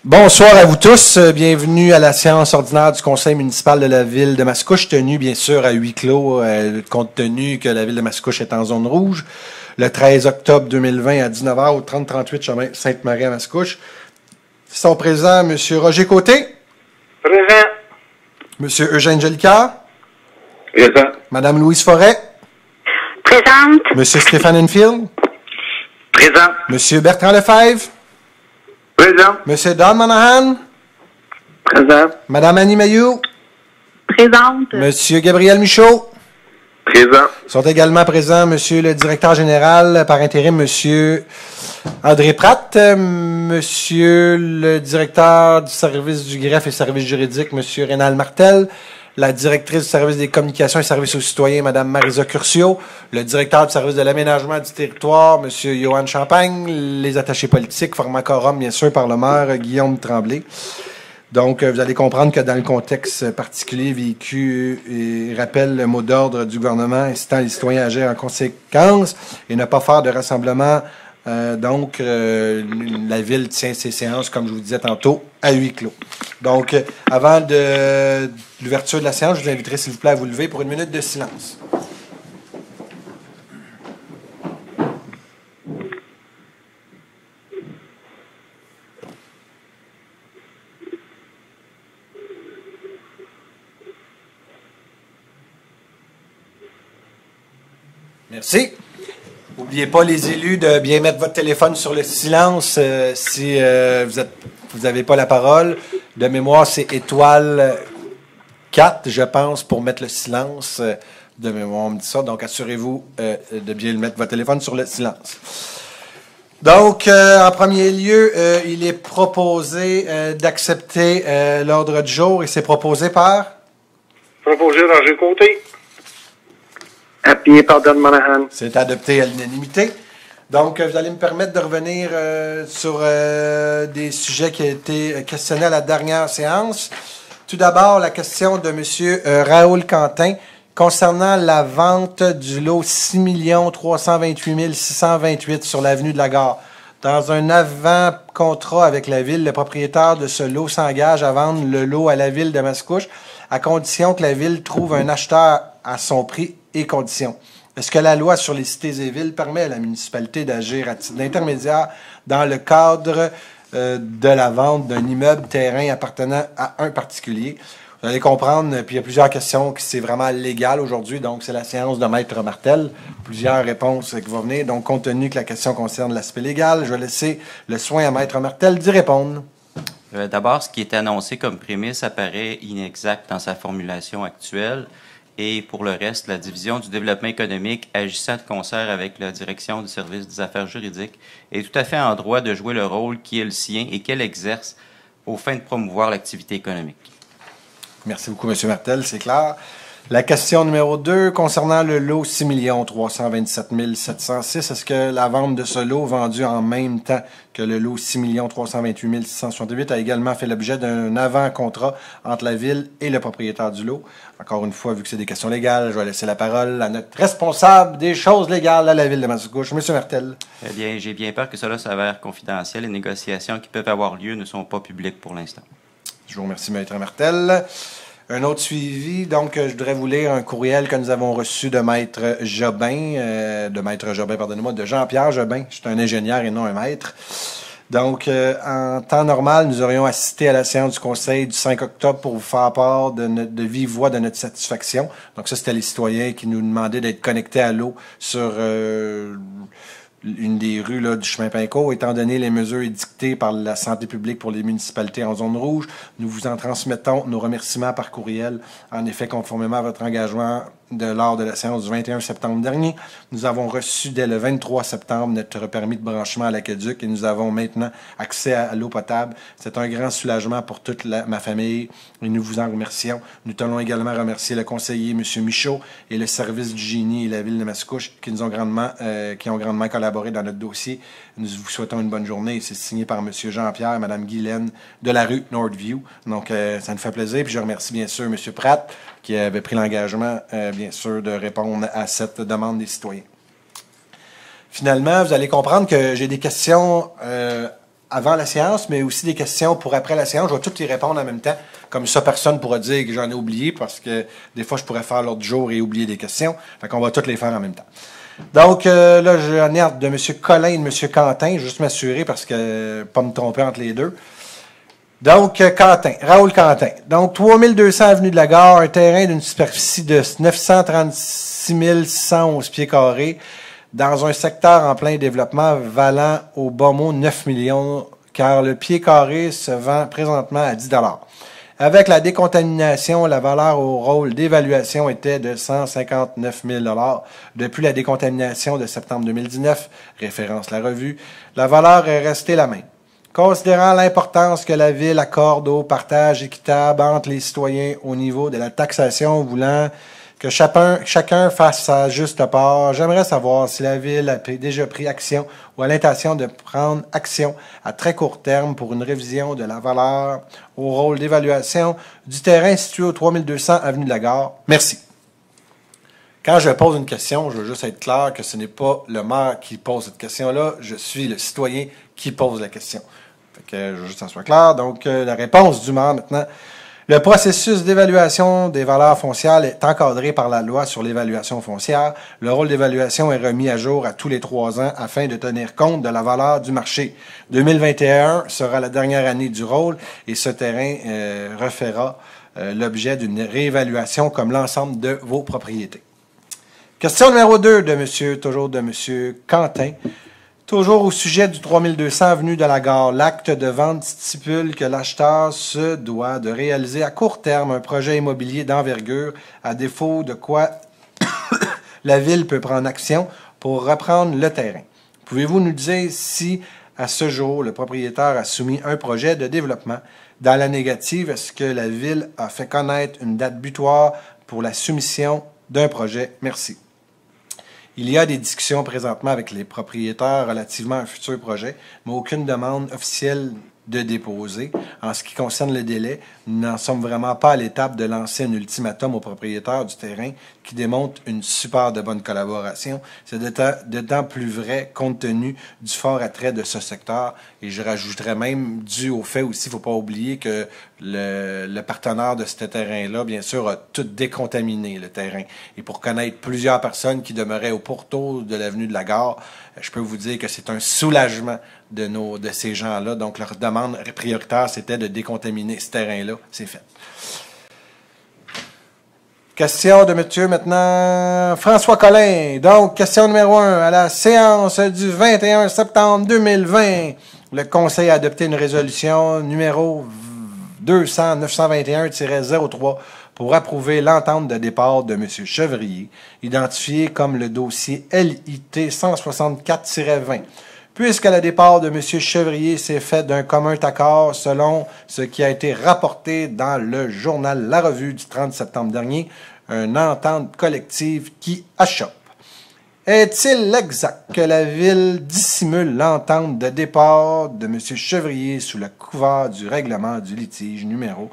Bonsoir à vous tous. Bienvenue à la séance ordinaire du Conseil municipal de la Ville de Mascouche, tenue bien sûr à huis clos, compte tenu que la Ville de Mascouche est en zone rouge. Le 13 octobre 2020 à 19h au 3038 chemin Sainte-Marie à Mascouche. Ils sont présents M. Roger Côté. Présent. M. Eugène Jolicoeur. Présent. Mme Louise Forêt. Présente. M. Stéphane Enfield. Présent. M. Bertrand Lefebvre. Présent. M. Don Monahan. Présent. Mme Annie Mayou. Présente. M. Gabriel Michaud. Présent. Sont également présents Monsieur le directeur général par intérim, Monsieur André Pratt, Monsieur le directeur du service du greffe et services juridiques, Monsieur Rénal Martel, la directrice du service des communications et services aux citoyens, Madame Marisa Curcio, le directeur du service de l'aménagement du territoire, Monsieur Johan Champagne, les attachés politiques, formant quorum, bien sûr, par le maire Guillaume Tremblay. Donc, vous allez comprendre que dans le contexte particulier vécu, il rappelle le mot d'ordre du gouvernement incitant les citoyens à agir en conséquence et ne pas faire de rassemblement. La Ville tient ses séances, comme je vous disais tantôt, à huis clos. Donc, avant de l'ouverture de la séance, je vous inviterai, s'il vous plaît, à vous lever pour une minute de silence. Merci. N'oubliez pas, les élus, de bien mettre votre téléphone sur le silence si vous n'avez pas la parole. De mémoire, c'est étoile 4, je pense, pour mettre le silence. De mémoire, on me dit ça. Donc, assurez-vous de bien mettre votre téléphone sur le silence. Donc, en premier lieu, il est proposé d'accepter l'ordre du jour et c'est proposé par? Proposé Roger Côté. Appuyé par Don Monahan. C'est adopté à l'unanimité. Donc, vous allez me permettre de revenir sur des sujets qui ont été questionnés à la dernière séance. Tout d'abord, la question de M. Raoul Quentin concernant la vente du lot 6 328 628 sur l'avenue de la Gare. Dans un avant-contrat avec la Ville, le propriétaire de ce lot s'engage à vendre le lot à la Ville de Mascouche à condition que la Ville trouve un acheteur à son prix et conditions. Est-ce que la loi sur les cités et villes permet à la municipalité d'agir à titre d'intermédiaire dans le cadre de la vente d'un immeuble terrain appartenant à un particulier? Vous allez comprendre, puis il y a plusieurs questions qui c'est vraiment légal aujourd'hui, donc c'est la séance de Maître Martel. Plusieurs réponses qui vont venir. Donc, compte tenu que la question concerne l'aspect légal, je vais laisser le soin à Maître Martel d'y répondre. D'abord, ce qui est annoncé comme prémisse apparaît inexact dans sa formulation actuelle. Et pour le reste, la Division du développement économique, agissant de concert avec la Direction du service des affaires juridiques, est tout à fait en droit de jouer le rôle qui est le sien et qu'elle exerce aux fins de promouvoir l'activité économique. Merci beaucoup, M. Martel, c'est clair. La question numéro 2, concernant le lot 6 327 706, est-ce que la vente de ce lot vendu en même temps que le lot 6 328 668 a également fait l'objet d'un avant-contrat entre la Ville et le propriétaire du lot? Encore une fois, vu que c'est des questions légales, je vais laisser la parole à notre responsable des choses légales à la Ville de Mascouche, M. Martel. Eh bien, j'ai bien peur que cela s'avère confidentiel. Les négociations qui peuvent avoir lieu ne sont pas publiques pour l'instant. Je vous remercie, Maître Martel. Un autre suivi, donc je voudrais vous lire un courriel que nous avons reçu de Maître Jobin, de Jean-Pierre Jobin. Je suis un ingénieur et non un maître. Donc, en temps normal, nous aurions assisté à la séance du Conseil du 5 octobre pour vous faire part de vive voix de notre satisfaction. Donc ça, c'était les citoyens qui nous demandaient d'être connectés à l'eau sur une des rues là, du chemin Pinco. Étant donné les mesures édictées par la santé publique pour les municipalités en zone rouge, nous vous en transmettons nos remerciements par courriel. En effet, conformément à votre engagement lors de la séance du 21 septembre dernier, nous avons reçu dès le 23 septembre notre permis de branchement à l'aqueduc et nous avons maintenant accès à l'eau potable. C'est un grand soulagement pour toute ma famille et nous vous en remercions. Nous tenons également à remercier le conseiller M. Michaud et le service du génie et la Ville de Mascouche qui ont grandement collaboré dans notre dossier. Nous vous souhaitons une bonne journée. C'est signé par M. Jean-Pierre et Mme Guylaine de la rue Northview. Donc, ça nous fait plaisir. Puis je remercie bien sûr M. Pratt qui avait pris l'engagement, bien sûr, de répondre à cette demande des citoyens. Finalement, vous allez comprendre que j'ai des questions avant la séance, mais aussi des questions pour après la séance. Je vais toutes y répondre en même temps. Comme ça, personne ne pourra dire que j'en ai oublié parce que des fois, je pourrais faire l'autre jour et oublier des questions. Fait qu'on va toutes les faire en même temps. Donc, là, j'en ai hâte de M. Collin et de M. Quentin. Je vais juste m'assurer parce que pas me tromper entre les deux. Donc, Quentin, Raoul Quentin. Donc, 3200 avenue de la Gare, un terrain d'une superficie de 936 111 pieds carrés dans un secteur en plein développement valant au bas mot 9 millions, car le pied carré se vend présentement à 10 $. Avec la décontamination, la valeur au rôle d'évaluation était de 159 000 $. Depuis la décontamination de septembre 2019, référence la revue, la valeur est restée la même. Considérant l'importance que la Ville accorde au partage équitable entre les citoyens au niveau de la taxation, voulant que chacun fasse sa juste part, j'aimerais savoir si la Ville a déjà pris action ou a l'intention de prendre action à très court terme pour une révision de la valeur au rôle d'évaluation du terrain situé au 3200 avenue de la Gare. Merci. Quand je pose une question, je veux juste être clair que ce n'est pas le maire qui pose cette question-là, je suis le citoyen qui pose la question. Fait que je veux juste que ça soit clair. Donc, la réponse du maire maintenant. Le processus d'évaluation des valeurs foncières est encadré par la loi sur l'évaluation foncière. Le rôle d'évaluation est remis à jour à tous les 3 ans afin de tenir compte de la valeur du marché. 2021 sera la dernière année du rôle et ce terrain refera l'objet d'une réévaluation comme l'ensemble de vos propriétés. Question numéro 2 de M. Quentin. Toujours au sujet du 3200 avenue de la Gare, l'acte de vente stipule que l'acheteur se doit de réaliser à court terme un projet immobilier d'envergure, à défaut de quoi la Ville peut prendre action pour reprendre le terrain. Pouvez-vous nous dire si, à ce jour, le propriétaire a soumis un projet de développement? Dans la négative, est-ce que la Ville a fait connaître une date butoir pour la soumission d'un projet? Merci. Il y a des discussions présentement avec les propriétaires relativement à un futur projet, mais aucune demande officielle de déposer. En ce qui concerne le délai, nous n'en sommes vraiment pas à l'étape de lancer un ultimatum aux propriétaires du terrain qui démontre une super de bonne collaboration. C'est d'autant plus vrai compte tenu du fort attrait de ce secteur. Et je rajouterais même, dû au fait aussi, il ne faut pas oublier que le partenaire de ce terrain-là, bien sûr, a tout décontaminé, le terrain. Et pour connaître plusieurs personnes qui demeuraient au pourtour de l'avenue de la Gare, je peux vous dire que c'est un soulagement de ces gens-là. Donc, leur demande prioritaire, c'était de décontaminer ce terrain-là. C'est fait. Question de monsieur maintenant François Collin. Donc, question numéro 1. À la séance du 21 septembre 2020, le Conseil a adopté une résolution numéro 200-921-03 pour approuver l'entente de départ de M. Chevrier, identifié comme le dossier LIT 164-20. Puisque le départ de M. Chevrier s'est fait d'un commun accord selon ce qui a été rapporté dans le journal La Revue du 30 septembre dernier, une entente collective qui achoppe. Est-il exact que la Ville dissimule l'entente de départ de M. Chevrier sous le couvert du règlement du litige numéro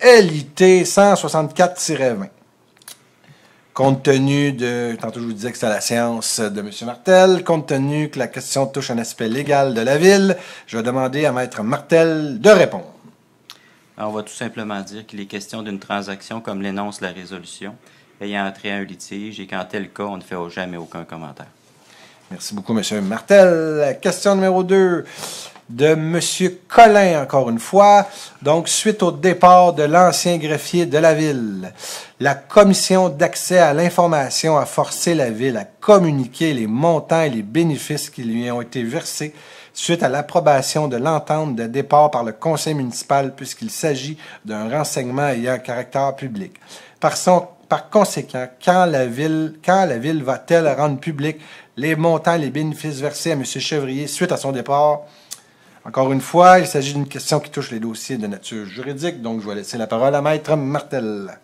LIT 164-20? Compte tenu de, tantôt je vous disais que c'était la séance de M. Martel, compte tenu que la question touche un aspect légal de la Ville, je vais demander à Maître Martel de répondre. On va tout simplement dire qu'il est question d'une transaction comme l'énonce la résolution, ayant entré un litige et qu'en tel cas, on ne fait jamais aucun commentaire. Merci beaucoup, M. Martel. Question numéro 2 de M. Collin, encore une fois. Donc, suite au départ de l'ancien greffier de la Ville, la Commission d'accès à l'information a forcé la Ville à communiquer les montants et les bénéfices qui lui ont été versés suite à l'approbation de l'entente de départ par le Conseil municipal puisqu'il s'agit d'un renseignement ayant un caractère public. Par conséquent, quand la Ville va-t-elle rendre public les montants et les bénéfices versés à M. Chevrier suite à son départ? Encore une fois, il s'agit d'une question qui touche les dossiers de nature juridique, donc je vais laisser la parole à Maître Martel.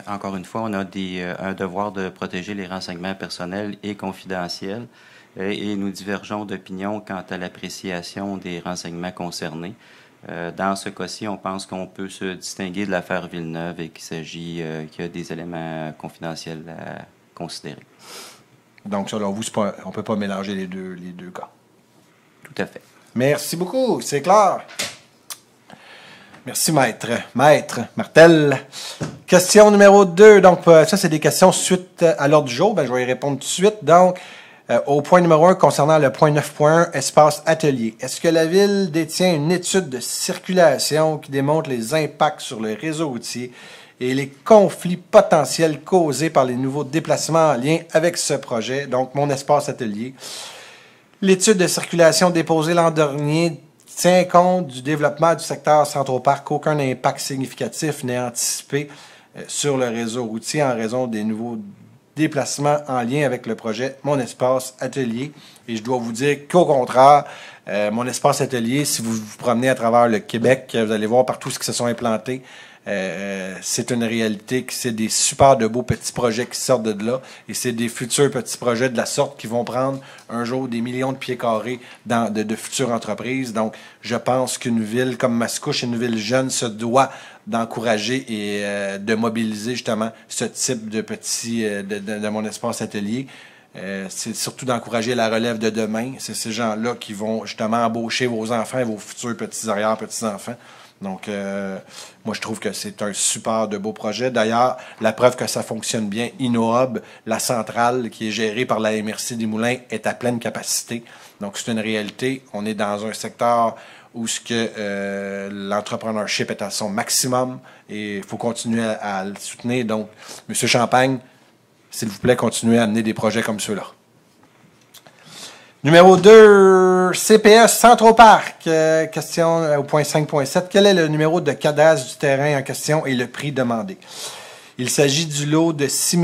Encore une fois, on a un devoir de protéger les renseignements personnels et confidentiels et nous divergeons d'opinion quant à l'appréciation des renseignements concernés. Dans ce cas-ci, on pense qu'on peut se distinguer de l'affaire Villeneuve et qu'il y a des éléments confidentiels à considérer. Donc, selon vous, on ne peut pas mélanger les deux cas. Tout à fait. Merci beaucoup, c'est clair. Merci, maître. Maître Martel. Question numéro 2. Donc, ça, c'est des questions suite à l'ordre du jour. Ben, je vais y répondre tout de suite. Donc, au point numéro 1, concernant le point 9.1, espace atelier. Est-ce que la Ville détient une étude de circulation qui démontre les impacts sur le réseau routier et les conflits potentiels causés par les nouveaux déplacements en lien avec ce projet? Donc, mon espace atelier. L'étude de circulation déposée l'an dernier tient compte du développement du secteur Centro-Parc qu'aucun impact significatif n'est anticipé sur le réseau routier en raison des nouveaux déplacements en lien avec le projet Mon Espace Atelier. Et je dois vous dire qu'au contraire, Mon Espace Atelier, si vous vous promenez à travers le Québec, vous allez voir partout ce qui se sont implantés. C'est une réalité que c'est des super de beaux petits projets qui sortent de là et c'est des futurs petits projets de la sorte qui vont prendre un jour des millions de pieds carrés de futures entreprises. Donc, je pense qu'une ville comme Mascouche, une ville jeune, se doit d'encourager et de mobiliser justement ce type de petits de Mon Espace Atelier. C'est surtout d'encourager la relève de demain. C'est ces gens-là qui vont justement embaucher vos enfants et vos futurs petits arrière-petits-enfants. Donc, moi, je trouve que c'est un super de beau projet. D'ailleurs, la preuve que ça fonctionne bien, InnoHub, la centrale qui est gérée par la MRC des Moulins, est à pleine capacité. Donc, c'est une réalité. On est dans un secteur où l'entrepreneurship est à son maximum et il faut continuer à le soutenir. Donc, M. Champagne, s'il vous plaît, continuez à amener des projets comme ceux-là. Numéro 2, CPS Centro-Parc. Question au point 5.7. Quel est le numéro de cadastre du terrain en question et le prix demandé? Il s'agit du lot de 6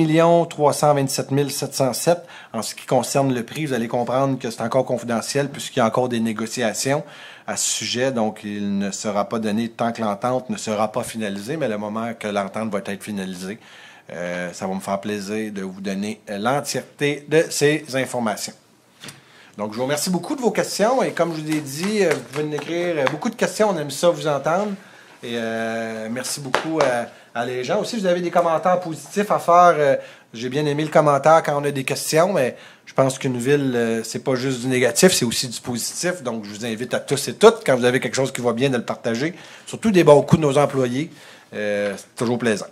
327 707. En ce qui concerne le prix, vous allez comprendre que c'est encore confidentiel puisqu'il y a encore des négociations à ce sujet. Donc, il ne sera pas donné tant que l'entente ne sera pas finalisée, mais le moment que l'entente va être finalisée, ça va me faire plaisir de vous donner l'entièreté de ces informations. Donc, je vous remercie beaucoup de vos questions. Et comme je vous ai dit, vous pouvez nous écrire beaucoup de questions. On aime ça vous entendre. Et merci beaucoup à les gens. Aussi, vous avez des commentaires positifs à faire. J'ai bien aimé le commentaire quand on a des questions, mais je pense qu'une ville, c'est pas juste du négatif, c'est aussi du positif. Donc, je vous invite à tous et toutes, quand vous avez quelque chose qui va bien, de le partager. Surtout des bons coups de nos employés. C'est toujours plaisant.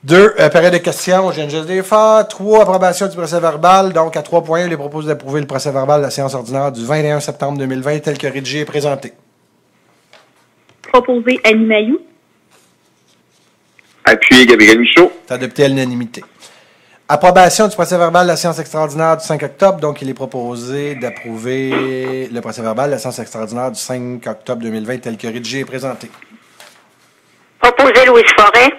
2, période de questions, je viens juste de les faire. 3, approbation du procès-verbal. Donc, à 3.1, il est proposé d'approuver le procès-verbal de la séance ordinaire du 21 septembre 2020, tel que rédigé et présenté. Proposé Annie Mailloux. Appuyé Gabriel Michaud. C'est adopté à l'unanimité. Approbation du procès-verbal de la séance extraordinaire du 5 octobre. Donc, il est proposé d'approuver le procès-verbal de la séance extraordinaire du 5 octobre 2020, tel que rédigé et présenté. Proposé Louise Forêt.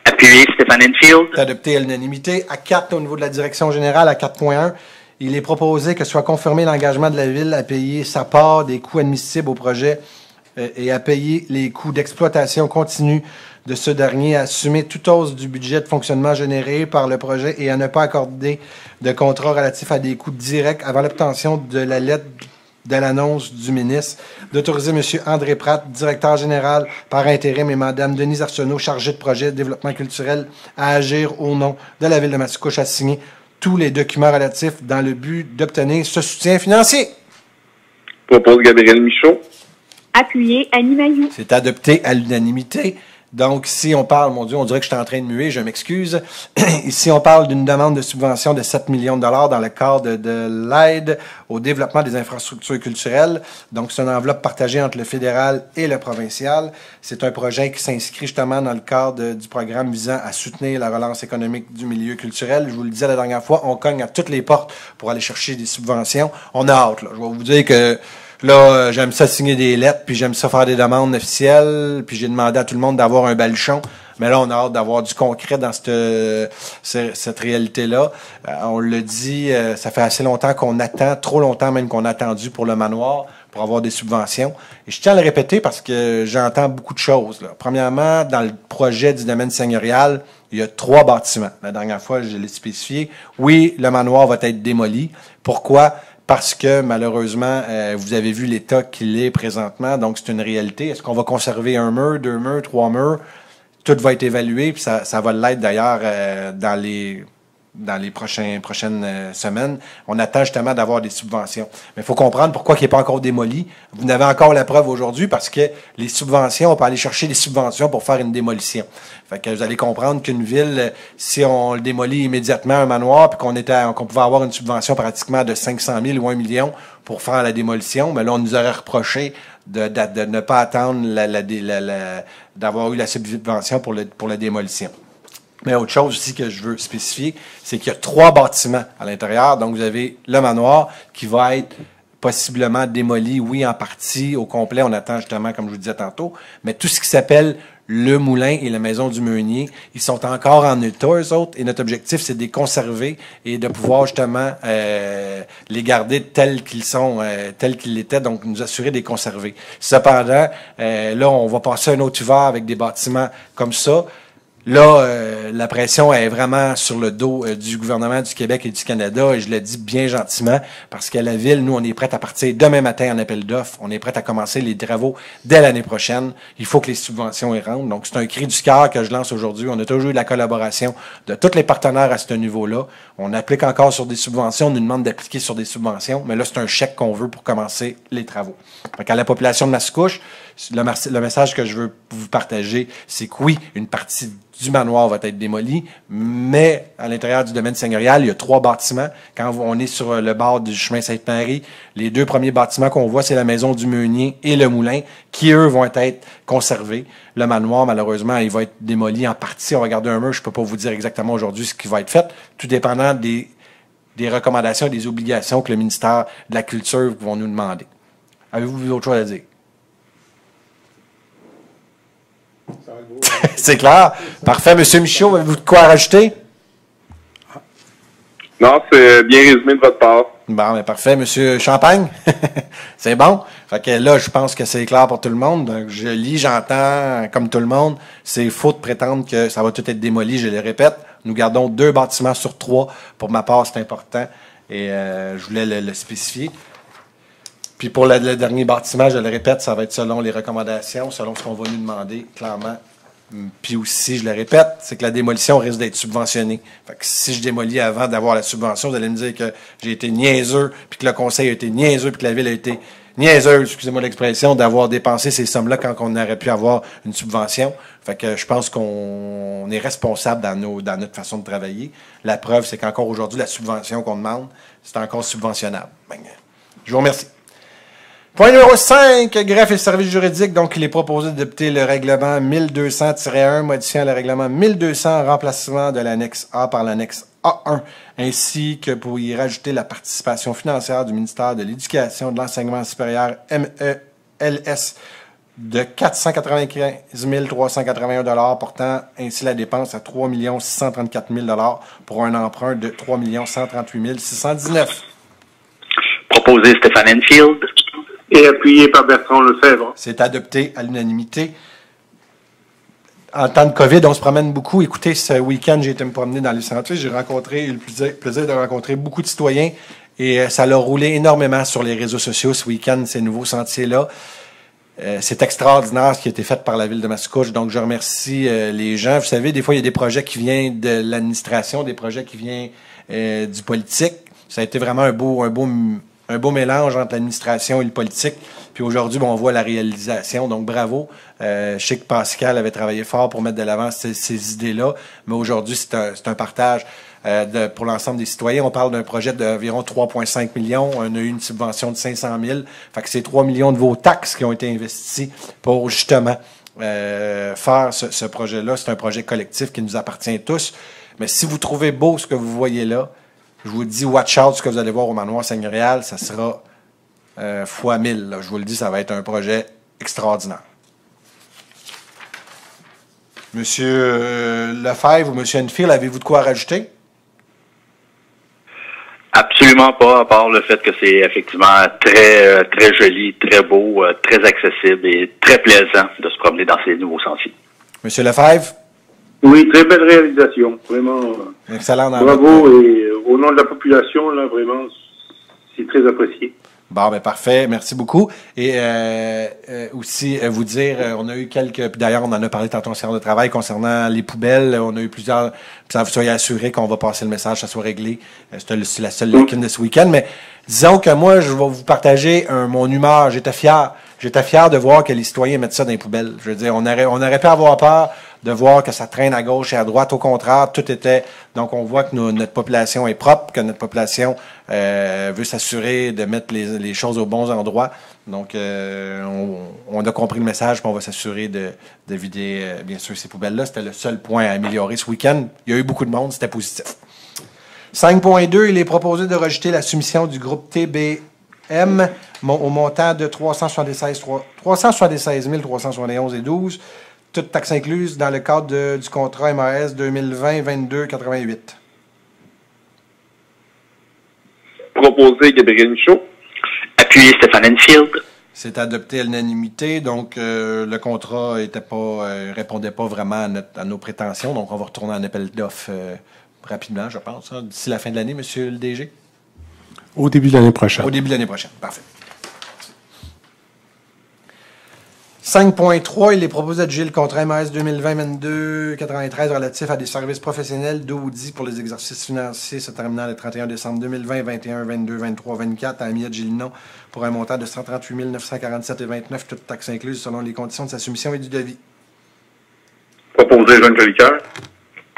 Appuyé Stéphane Enfield. C'est adopté à l'unanimité. À 4, au niveau de la direction générale, à 4.1, il est proposé que soit confirmé l'engagement de la Ville à payer sa part des coûts admissibles au projet et à payer les coûts d'exploitation continue de ce dernier, à assumer toute hausse du budget de fonctionnement généré par le projet et à ne pas accorder de contrat relatif à des coûts directs avant l'obtention de la lettre de l'annonce du ministre, d'autoriser M. André Pratt, directeur général par intérim, et Mme Denise Arsenault, chargée de projet de développement culturel, à agir au nom de la Ville de Mascouche, à signer tous les documents relatifs dans le but d'obtenir ce soutien financier. Propose Gabriel Michaud. Appuyé Annie Mailloux. C'est adopté à l'unanimité. Donc, si on parle, mon Dieu, on dirait que je suis en train de muer, je m'excuse. Ici, on parle d'une demande de subvention de 7 millions de dollars dans le cadre de l'aide au développement des infrastructures culturelles. Donc, c'est une enveloppe partagée entre le fédéral et le provincial. C'est un projet qui s'inscrit justement dans le cadre du programme visant à soutenir la relance économique du milieu culturel. Je vous le disais la dernière fois, on cogne à toutes les portes pour aller chercher des subventions. On a hâte, là. Je vais vous dire que là, j'aime ça signer des lettres, puis j'aime ça faire des demandes officielles, puis j'ai demandé à tout le monde d'avoir un baluchon. Mais là, on a hâte d'avoir du concret dans cette réalité-là. On le dit, ça fait assez longtemps qu'on attend, trop longtemps même qu'on a attendu pour le manoir, pour avoir des subventions. Et je tiens à le répéter parce que j'entends beaucoup de choses, là. Premièrement, dans le projet du domaine seigneurial, il y a 3 bâtiments. La dernière fois, je l'ai spécifié. Oui, le manoir va être démoli. Pourquoi? Parce que, malheureusement, vous avez vu l'état qu'il est présentement, donc c'est une réalité. Est-ce qu'on va conserver 1 mur, 2 murs, 3 murs? Tout va être évalué, puis ça va l'être d'ailleurs dans les dans les prochaines semaines. On attend justement d'avoir des subventions. Mais il faut comprendre pourquoi il n'est pas encore démoli. Vous n'avez encore la preuve aujourd'hui parce que les subventions, on peut aller chercher des subventions pour faire une démolition. Fait que vous allez comprendre qu'une ville, si on le démolit immédiatement, un manoir, puis qu'on pouvait avoir une subvention pratiquement de 500 000 ou 1 million pour faire la démolition, mais là, on nous aurait reproché de ne pas attendre d'avoir eu la subvention pour la démolition. Mais autre chose aussi que je veux spécifier, c'est qu'il y a 3 bâtiments à l'intérieur. Donc, vous avez le manoir qui va être possiblement démoli, oui, en partie, au complet. On attend justement, comme je vous disais tantôt. Mais tout ce qui s'appelle le moulin et la maison du meunier, ils sont encore en état, eux autres. Et notre objectif, c'est de les conserver et de pouvoir justement les garder tels qu'ils sont, tels qu'ils l'étaient. Donc, nous assurer de les conserver. Cependant, là, on va passer un autre hiver avec des bâtiments comme ça. Là, la pression est vraiment sur le dos du gouvernement du Québec et du Canada, et je le dis bien gentiment, parce qu'à la Ville, nous, on est prêts à partir demain matin en appel d'offres. On est prêts à commencer les travaux dès l'année prochaine. Il faut que les subventions y rentrent. Donc, c'est un cri du cœur que je lance aujourd'hui. On a toujours eu la collaboration de tous les partenaires à ce niveau-là. On applique encore sur des subventions. On nous demande d'appliquer sur des subventions, mais là, c'est un chèque qu'on veut pour commencer les travaux. Donc, à la population de Mascouche, le message que je veux vous partager, c'est que oui, une partie du manoir va être démolie, mais à l'intérieur du domaine seigneurial, il y a 3 bâtiments. Quand on est sur le bord du chemin Sainte-Marie, les 2 premiers bâtiments qu'on voit, c'est la maison du meunier et le moulin, qui, eux, vont être conservés. Le manoir, malheureusement, il va être démoli en partie. On va garder un mur. Je ne peux pas vous dire exactement aujourd'hui ce qui va être fait, tout dépendant des recommandations et des obligations que le ministère de la Culture va nous demander. Avez-vous autre chose à dire? C'est clair. Parfait. Monsieur Michaud, avez-vous de quoi rajouter? Non, c'est bien résumé de votre part. Bon, ben parfait. Monsieur Champagne? C'est bon? Fait que là, je pense que c'est clair pour tout le monde. Donc, je lis, j'entends, comme tout le monde. C'est faux de prétendre que ça va tout être démoli, je le répète. Nous gardons 2 bâtiments sur 3. Pour ma part, c'est important. Et je voulais le spécifier. Puis pour le dernier bâtiment, je le répète, ça va être selon les recommandations, selon ce qu'on va nous demander, clairement. Puis aussi, je le répète, c'est que la démolition risque d'être subventionnée. Fait que si je démolis avant d'avoir la subvention, vous allez me dire que j'ai été niaiseux, puis que le conseil a été niaiseux, puis que la ville a été niaiseuse, excusez-moi l'expression, d'avoir dépensé ces sommes-là quand on aurait pu avoir une subvention. Fait que je pense qu'on est responsable dans notre façon de travailler. La preuve, c'est qu'encore aujourd'hui, la subvention qu'on demande, c'est encore subventionnable. Je vous remercie. Point numéro 5, greffe et services juridiques. Donc, il est proposé d'adopter le règlement 1200-1, modifiant le règlement 1200 en remplacement de l'annexe A par l'annexe A1, ainsi que pour y rajouter la participation financière du ministère de l'Éducation et de l'Enseignement supérieur MELS de 495 381 $, portant ainsi la dépense à 3 634 000 $ pour un emprunt de 3 138 619. Proposé Stéphane Enfield. Et appuyé par Bertrand Lefebvre. C'est adopté à l'unanimité. En temps de COVID, on se promène beaucoup. Écoutez, ce week-end, j'ai été me promener dans les sentiers. J'ai eu le plaisir de rencontrer beaucoup de citoyens et ça a roulé énormément sur les réseaux sociaux ce week-end, ces nouveaux sentiers-là. C'est extraordinaire ce qui a été fait par la Ville de Mascouche. Donc, je remercie les gens. Vous savez, des fois, il y a des projets qui viennent de l'administration, des projets qui viennent du politique. Ça a été vraiment un beau mélange entre l'administration et le politique. Puis aujourd'hui, on voit la réalisation. Donc, bravo. Je sais que Pascal avait travaillé fort pour mettre de l'avant ces idées-là. Mais aujourd'hui, c'est un partage pour l'ensemble des citoyens. On parle d'un projet d'environ 3,5 millions. On a eu une subvention de 500 000. Fait que c'est 3 millions de vos taxes qui ont été investis pour justement faire ce projet-là. C'est un projet collectif qui nous appartient tous. Mais si vous trouvez beau ce que vous voyez là, je vous dis, watch out, ce que vous allez voir au manoir seigneurial, ça sera fois 1000. Là. Je vous le dis, ça va être un projet extraordinaire. Monsieur Lefebvre ou Monsieur Enfield, avez-vous de quoi rajouter? Absolument pas, à part le fait que c'est effectivement très très joli, très beau, très accessible et très plaisant de se promener dans ces nouveaux sentiers. Monsieur Lefebvre? Oui, très belle réalisation, vraiment. Excellent. Bravo, et au nom de la population, là, vraiment, c'est très apprécié. Bon, ben parfait, merci beaucoup. Et aussi, vous dire, on a eu quelques... Puis d'ailleurs, on en a parlé tantôt en séance de travail concernant les poubelles. On a eu plusieurs... Puis ça, vous soyez assurés qu'on va passer le message, ça soit réglé. C'est la seule lacune de ce week-end. Mais disons que moi, je vais vous partager mon humeur. J'étais fier. J'étais fier de voir que les citoyens mettent ça dans les poubelles. Je veux dire, on aurait pu avoir peur de voir que ça traîne à gauche et à droite. Au contraire, tout était... Donc, on voit que notre population est propre, que notre population veut s'assurer de mettre les choses aux bons endroits. Donc, on a compris le message, puis on va s'assurer de vider, bien sûr, ces poubelles-là. C'était le seul point à améliorer ce week-end. Il y a eu beaucoup de monde, c'était positif. 5.2, il est proposé de rejeter la soumission du groupe TBM au montant de 376 371,12 toutes taxes incluses dans le cadre du contrat MAS 2020-22-88. Proposé Gabriel Michaud. Appuyé Stéphane Enfield. C'est adopté à l'unanimité, donc le contrat répondait pas vraiment à nos prétentions, donc on va retourner en appel d'offres rapidement, je pense, hein, d'ici la fin de l'année, monsieur le DG. Au début de l'année prochaine. Au début de l'année prochaine, parfait. 5.3, il est proposé d'adjuger le contrat MAS 2020-22-93 relatif à des services professionnels d'Audi pour les exercices financiers se terminant le 31 décembre 2020, 21, 22, 23, 24 à Amiette Gillinon pour un montant de 138 947,29 toutes taxes incluses selon les conditions de sa soumission et du devis. Proposé Jean Jolicoeur.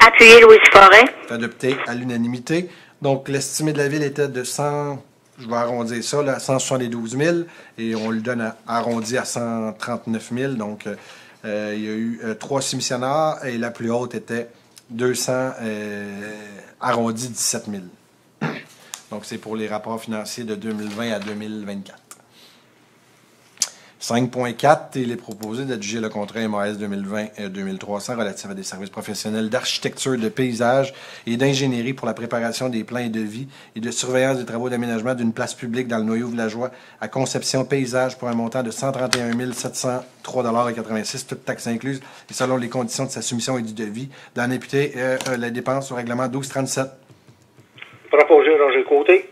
Appuyé Louise Forêt. C'est adopté à l'unanimité. Donc, l'estimé de la ville était de 100... Je vais arrondir ça là, à 172 000 et on le donne arrondi à 139 000. Donc, il y a eu 3 soumissionnaires et la plus haute était 200, arrondi 17 000. Donc, c'est pour les rapports financiers de 2020 à 2024. 5.4, il est proposé d'adjuger le contrat MAS 2020-2300 relatif à des services professionnels d'architecture, de paysage et d'ingénierie pour la préparation des plans et devis et de surveillance des travaux d'aménagement d'une place publique dans le noyau villageois à Conception Paysage pour un montant de 131 703,86 toutes taxes incluses et selon les conditions de sa soumission et du devis, d'en imputer la dépense au règlement 1237. Proposé Roger Côté.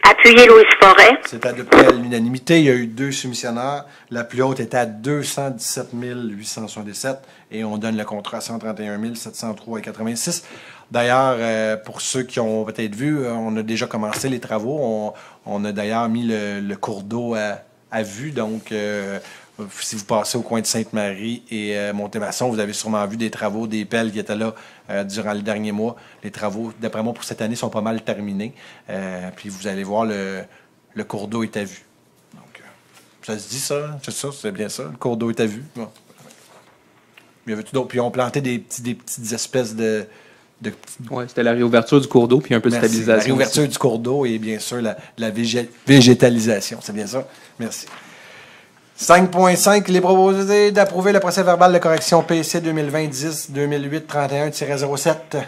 Appuyé Louise Forêt. C'est adopté à l'unanimité. Il y a eu 2 soumissionnaires. La plus haute était à 217 867 et on donne le contrat à 131 703,86. D'ailleurs, pour ceux qui ont peut-être vu, on a déjà commencé les travaux. On a d'ailleurs mis le cours d'eau à vue. Donc, si vous passez au coin de Sainte-Marie et Montémasson, vous avez sûrement vu des travaux, des pelles qui étaient là durant les derniers mois. Les travaux, d'après moi, pour cette année, sont pas mal terminés. Puis vous allez voir, le cours d'eau est à vue. Donc, ça se dit ça? C'est ça? C'est bien ça? Le cours d'eau est à vue? Bon. Il y avait tout d'autre. Puis on plantait des petites espèces de Oui, c'était la réouverture du cours d'eau puis un peu de Merci. stabilisation. La réouverture aussi du cours d'eau et bien sûr la végétalisation. C'est bien ça? Merci. 5.5, il est proposé d'approuver le procès-verbal de correction PC 2020-10-2008-31-07.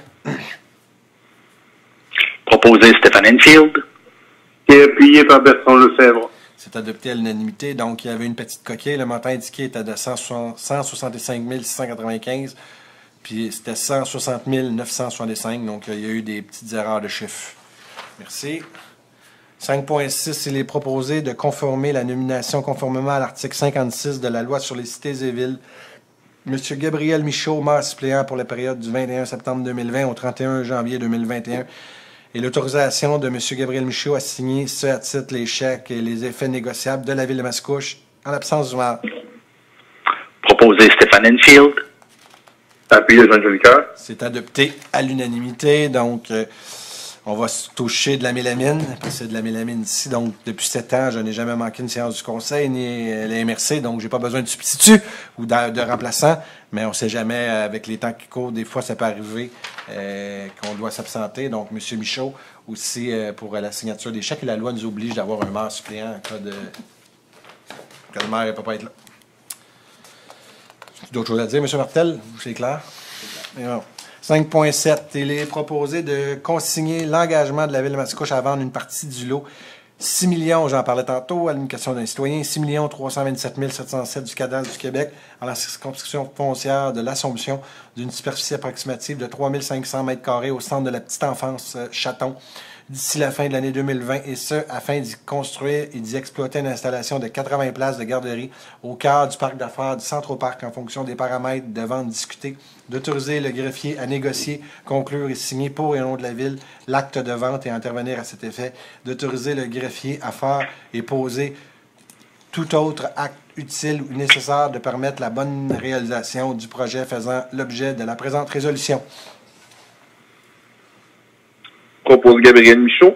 Proposé Stéphane Enfield. Et appuyé par Bertrand Lefebvre. C'est adopté à l'unanimité. Donc, il y avait une petite coquille. Le montant indiqué était de 165 695. Puis, c'était 160 965. Donc, il y a eu des petites erreurs de chiffres. Merci. 5.6, il est proposé de conformer la nomination conformément à l'article 56 de la loi sur les cités et villes. M. Gabriel Michaud, maire suppléant pour la période du 21 septembre 2020 au 31 janvier 2021. Et l'autorisation de M. Gabriel Michaud à signer ce à titre les chèques et les effets négociables de la ville de Mascouche en l'absence du maire. Proposé Stéphane Enfield. Appuyé Jean Jolicoeur. C'est adopté à l'unanimité. Donc, on va se toucher de la mélamine, parce que c'est de la mélamine ici. Donc, depuis 7 ans, je n'ai jamais manqué une séance du conseil ni la MRC, donc j'ai pas besoin de substitut ou de remplaçant, mais on ne sait jamais, avec les temps qui courent, des fois ça peut arriver qu'on doit s'absenter. Donc, M. Michaud, aussi pour la signature des chèques, et la loi nous oblige d'avoir un maire suppléant en cas de le maire ne peut pas être là. D'autres choses à dire, M. Martel? C'est clair? C'est clair. 5.7, il est proposé de consigner l'engagement de la Ville de Mascouche à vendre une partie du lot 6 millions, j'en parlais tantôt, à l'administration d'un citoyen, 6 327 707 du cadastre du Québec en la circonscription foncière de l'Assomption d'une superficie approximative de 3 500 m² au centre de la petite enfance Chaton. d'ici la fin de l'année 2020, et ce, afin d'y construire et d'y exploiter une installation de 80 places de garderie au cœur du parc d'affaires du Centre-Parc en fonction des paramètres de vente discutés, d'autoriser le greffier à négocier, conclure et signer pour et au nom de la Ville l'acte de vente et intervenir à cet effet, d'autoriser le greffier à faire et poser tout autre acte utile ou nécessaire de permettre la bonne réalisation du projet faisant l'objet de la présente résolution. Propose Gabriel Michaud.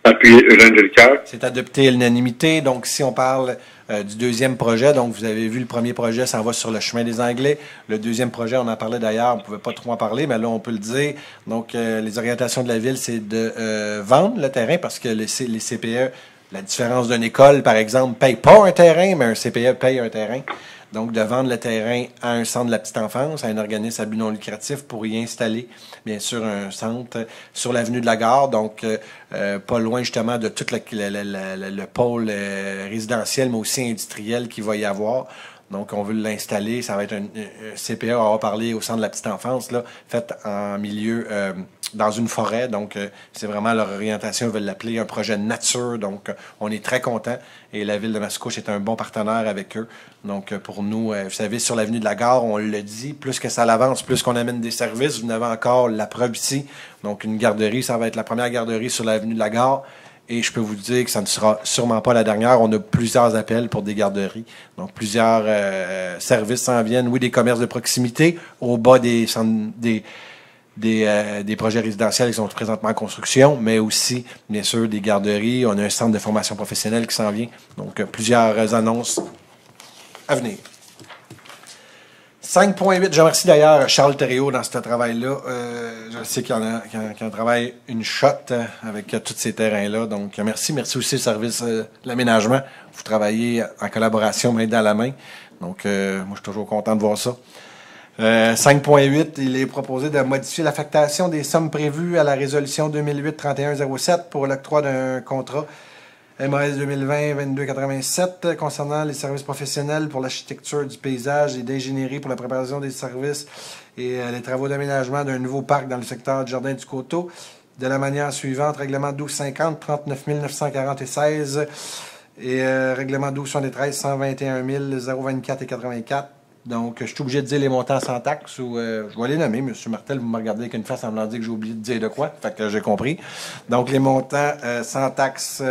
Appuyé Eugène Jolicoeur. C'est adopté à l'unanimité. Donc, si on parle du deuxième projet, donc vous avez vu le premier projet, ça va sur le chemin des Anglais. Le deuxième projet, on en parlait d'ailleurs, on ne pouvait pas trop en parler, mais là, on peut le dire. Donc, les orientations de la Ville, c'est de vendre le terrain parce que les CPE, la différence d'une école, par exemple, ne paye pas un terrain, mais un CPE paye un terrain. Donc, de vendre le terrain à un centre de la petite enfance, à un organisme à but non lucratif pour y installer, bien sûr, un centre sur l'avenue de la Gare, donc pas loin justement de tout le pôle résidentiel, mais aussi industriel qu'il va y avoir. Donc, on veut l'installer. Ça va être un CPE, on va parler au centre de la petite enfance, là, fait en milieu, dans une forêt. Donc, c'est vraiment leur orientation. Ils veulent l'appeler un projet de nature. Donc, on est très contents. Et la Ville de Mascouche est un bon partenaire avec eux. Donc, pour nous, vous savez, sur l'avenue de la Gare, on le dit, plus que ça l'avance, plus qu'on amène des services. Vous en avez encore la preuve ici. Donc, une garderie, ça va être la première garderie sur l'avenue de la Gare. Et je peux vous dire que ça ne sera sûrement pas la dernière. On a plusieurs appels pour des garderies. Donc, plusieurs services s'en viennent. Oui, des commerces de proximité au bas des projets résidentiels qui sont présentement en construction, mais aussi, bien sûr, des garderies. On a un centre de formation professionnelle qui s'en vient. Donc, plusieurs annonces à venir. 5.8, je remercie d'ailleurs Charles Thériault dans ce travail-là. Je sais qu'il y en travaille une shot avec tous ces terrains-là. Donc, merci. Merci aussi au service de l'aménagement. Vous travaillez en collaboration main dans la main. Donc, moi, je suis toujours content de voir ça. 5.8, il est proposé de modifier l'affectation des sommes prévues à la résolution 2008-3107 pour l'octroi d'un contrat MAS 2020-2287 concernant les services professionnels pour l'architecture du paysage et d'ingénierie pour la préparation des services et les travaux d'aménagement d'un nouveau parc dans le secteur du Jardin du Coteau de la manière suivante: règlement 1250, 39 940 et règlement 1273, 121 024 et 84. Donc, je suis obligé de dire les montants sans taxes ou je vais les nommer. M. Martel, vous me regardez avec une face en me disant que j'ai oublié de dire de quoi. Fait que j'ai compris. Donc, les montants sans taxes,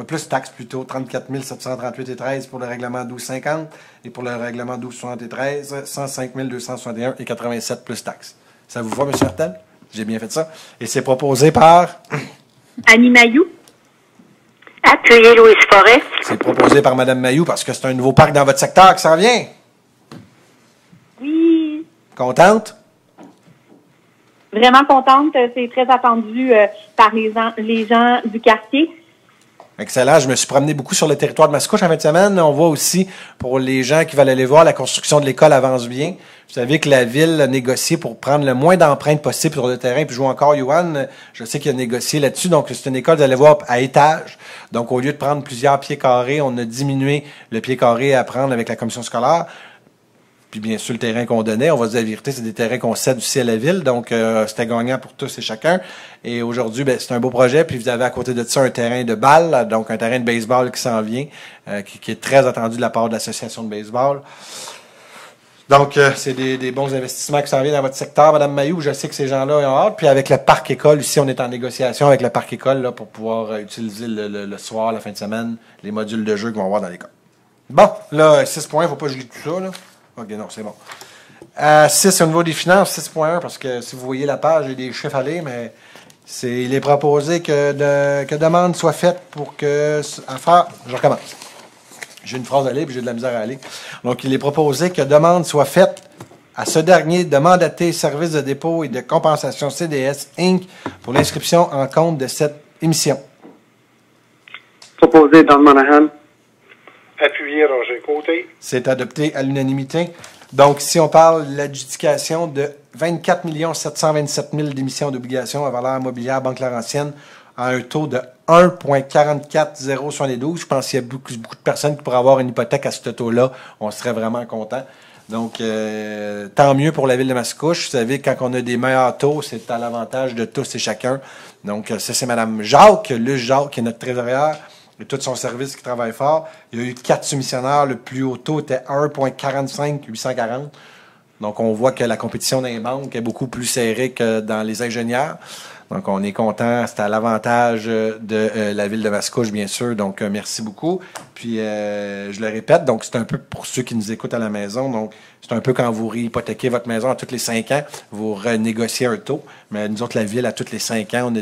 plus taxes plutôt, 34 738 et 13 pour le règlement 1250 et pour le règlement 1273, 105 261 et 87 plus taxes. Ça vous va, M. Martel? J'ai bien fait ça. Et c'est proposé par Annie Mailloux. Appuyez Louise Forêt. C'est proposé par Mme Mailloux parce que c'est un nouveau parc dans votre secteur qui s'en vient. Oui. Contente? Vraiment contente. C'est très attendu par les gens du quartier. Excellent. Je me suis promené beaucoup sur le territoire de Mascouche en fin de semaine. On voit aussi, pour les gens qui veulent aller voir, la construction de l'école avance bien. Vous savez que la Ville a négocié pour prendre le moins d'empreintes possible sur le terrain. Puis je vois encore Yohan, je sais qu'il a négocié là-dessus. Donc, c'est une école, vous allez voir, à étage. Donc, au lieu de prendre plusieurs pieds carrés, on a diminué le pied carré à prendre avec la commission scolaire. Puis bien sûr, le terrain qu'on donnait, on va se dire la vérité, c'est des terrains qu'on cède aussi à la Ville. Donc, c'était gagnant pour tous et chacun. Et aujourd'hui, c'est un beau projet. Puis vous avez à côté de ça un terrain de balle, donc un terrain de baseball qui s'en vient, qui est très attendu de la part de l'association de baseball. Donc, c'est des bons investissements qui s'en viennent dans votre secteur, Mme Mailloux. Je sais que ces gens-là ont hâte. Puis avec le parc école, ici, on est en négociation avec le parc école là, pour pouvoir utiliser le soir, la fin de semaine, les modules de jeu qu'ils vont avoir dans l'école. Bon, là, 6 points, il ne faut pas que je lis tout ça, là. OK, non, c'est bon. 6 au niveau des finances, 6.1, parce que si vous voyez la page, j'ai des chiffres à lire, mais il est proposé que demande soit faite pour que... Je recommence. J'ai une phrase à lire, puis j'ai de la misère à aller. Donc, il est proposé que demande soit faite à ce dernier de mandater Service de dépôt et de compensation CDS, Inc. pour l'inscription en compte de cette émission. Proposé Don Monahan. Appuyé Roger Côté. C'est adopté à l'unanimité. Donc, si on parle de l'adjudication de 24 727 000 d'émissions d'obligations à valeur mobilière Banque Laurentienne à un taux de 1,44072. Je pense qu'il y a beaucoup de personnes qui pourraient avoir une hypothèque à ce taux-là. On serait vraiment content. Donc, tant mieux pour la ville de Mascouche. Vous savez, quand on a des meilleurs taux, c'est à l'avantage de tous et chacun. Donc, ça, c'est Mme Jacques, Luce Jacques, qui est notre trésorière, et tout son service qui travaille fort. Il y a eu 4 soumissionnaires. Le plus haut taux était 1,45 840. Donc, on voit que la compétition dans les banques est beaucoup plus serrée que dans les ingénieurs. Donc, on est content. C'est à l'avantage de la ville de Mascouche, bien sûr. Donc, merci beaucoup. Puis, je le répète, donc c'est un peu pour ceux qui nous écoutent à la maison. Donc, c'est un peu quand vous réhypothéquez votre maison à tous les 5 ans, vous renégociez un taux. Mais nous autres, la ville, à tous les 5 ans, on a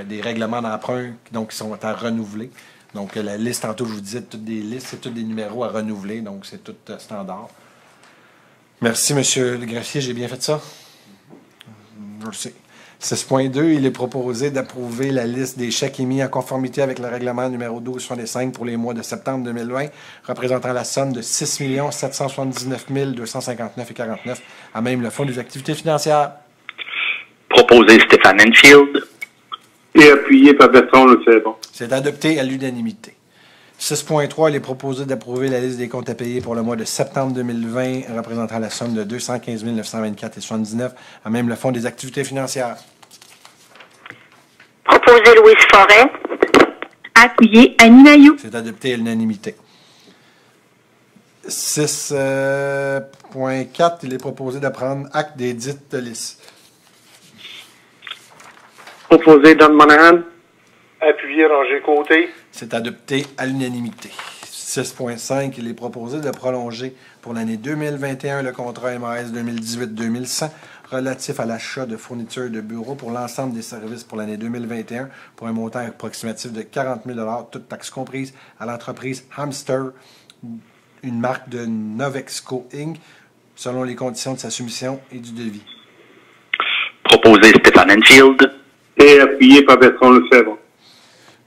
des règlements d'emprunt donc, qui sont à renouveler. Donc, la liste, tantôt, je vous disais, toutes des listes, c'est tous des numéros à renouveler. Donc, c'est tout standard. Merci, M. le greffier, j'ai bien fait ça? Merci. 6.2, il est proposé d'approuver la liste des chèques émis en conformité avec le règlement numéro 1265 pour les mois de septembre 2020, représentant la somme de 6 779 259,49 à même le Fonds des activités financières. Proposé Stéphane Enfield. Et appuyé par Bertrand Lefebvre. C'est adopté à l'unanimité. 6.3, il est proposé d'approuver la liste des comptes à payer pour le mois de septembre 2020, représentant la somme de 215 924,79 à même le Fonds des activités financières. Proposé Louise Forêt. Appuyé Annie Mailloux. C'est adopté à l'unanimité. 6.4, il est proposé de prendre acte des dites listes. Proposé Don Monahan. Appuyé Roger Côté. C'est adopté à l'unanimité. 6.5, il est proposé de prolonger pour l'année 2021 le contrat MAS 2018-2100 relatif à l'achat de fournitures de bureaux pour l'ensemble des services pour l'année 2021 pour un montant approximatif de 40 000 $, toutes taxes comprises, à l'entreprise Hamster, une marque de Novexco Inc., selon les conditions de sa soumission et du devis. Proposé Stéphane Enfield. Et appuyé par Bertrand Lefebvre.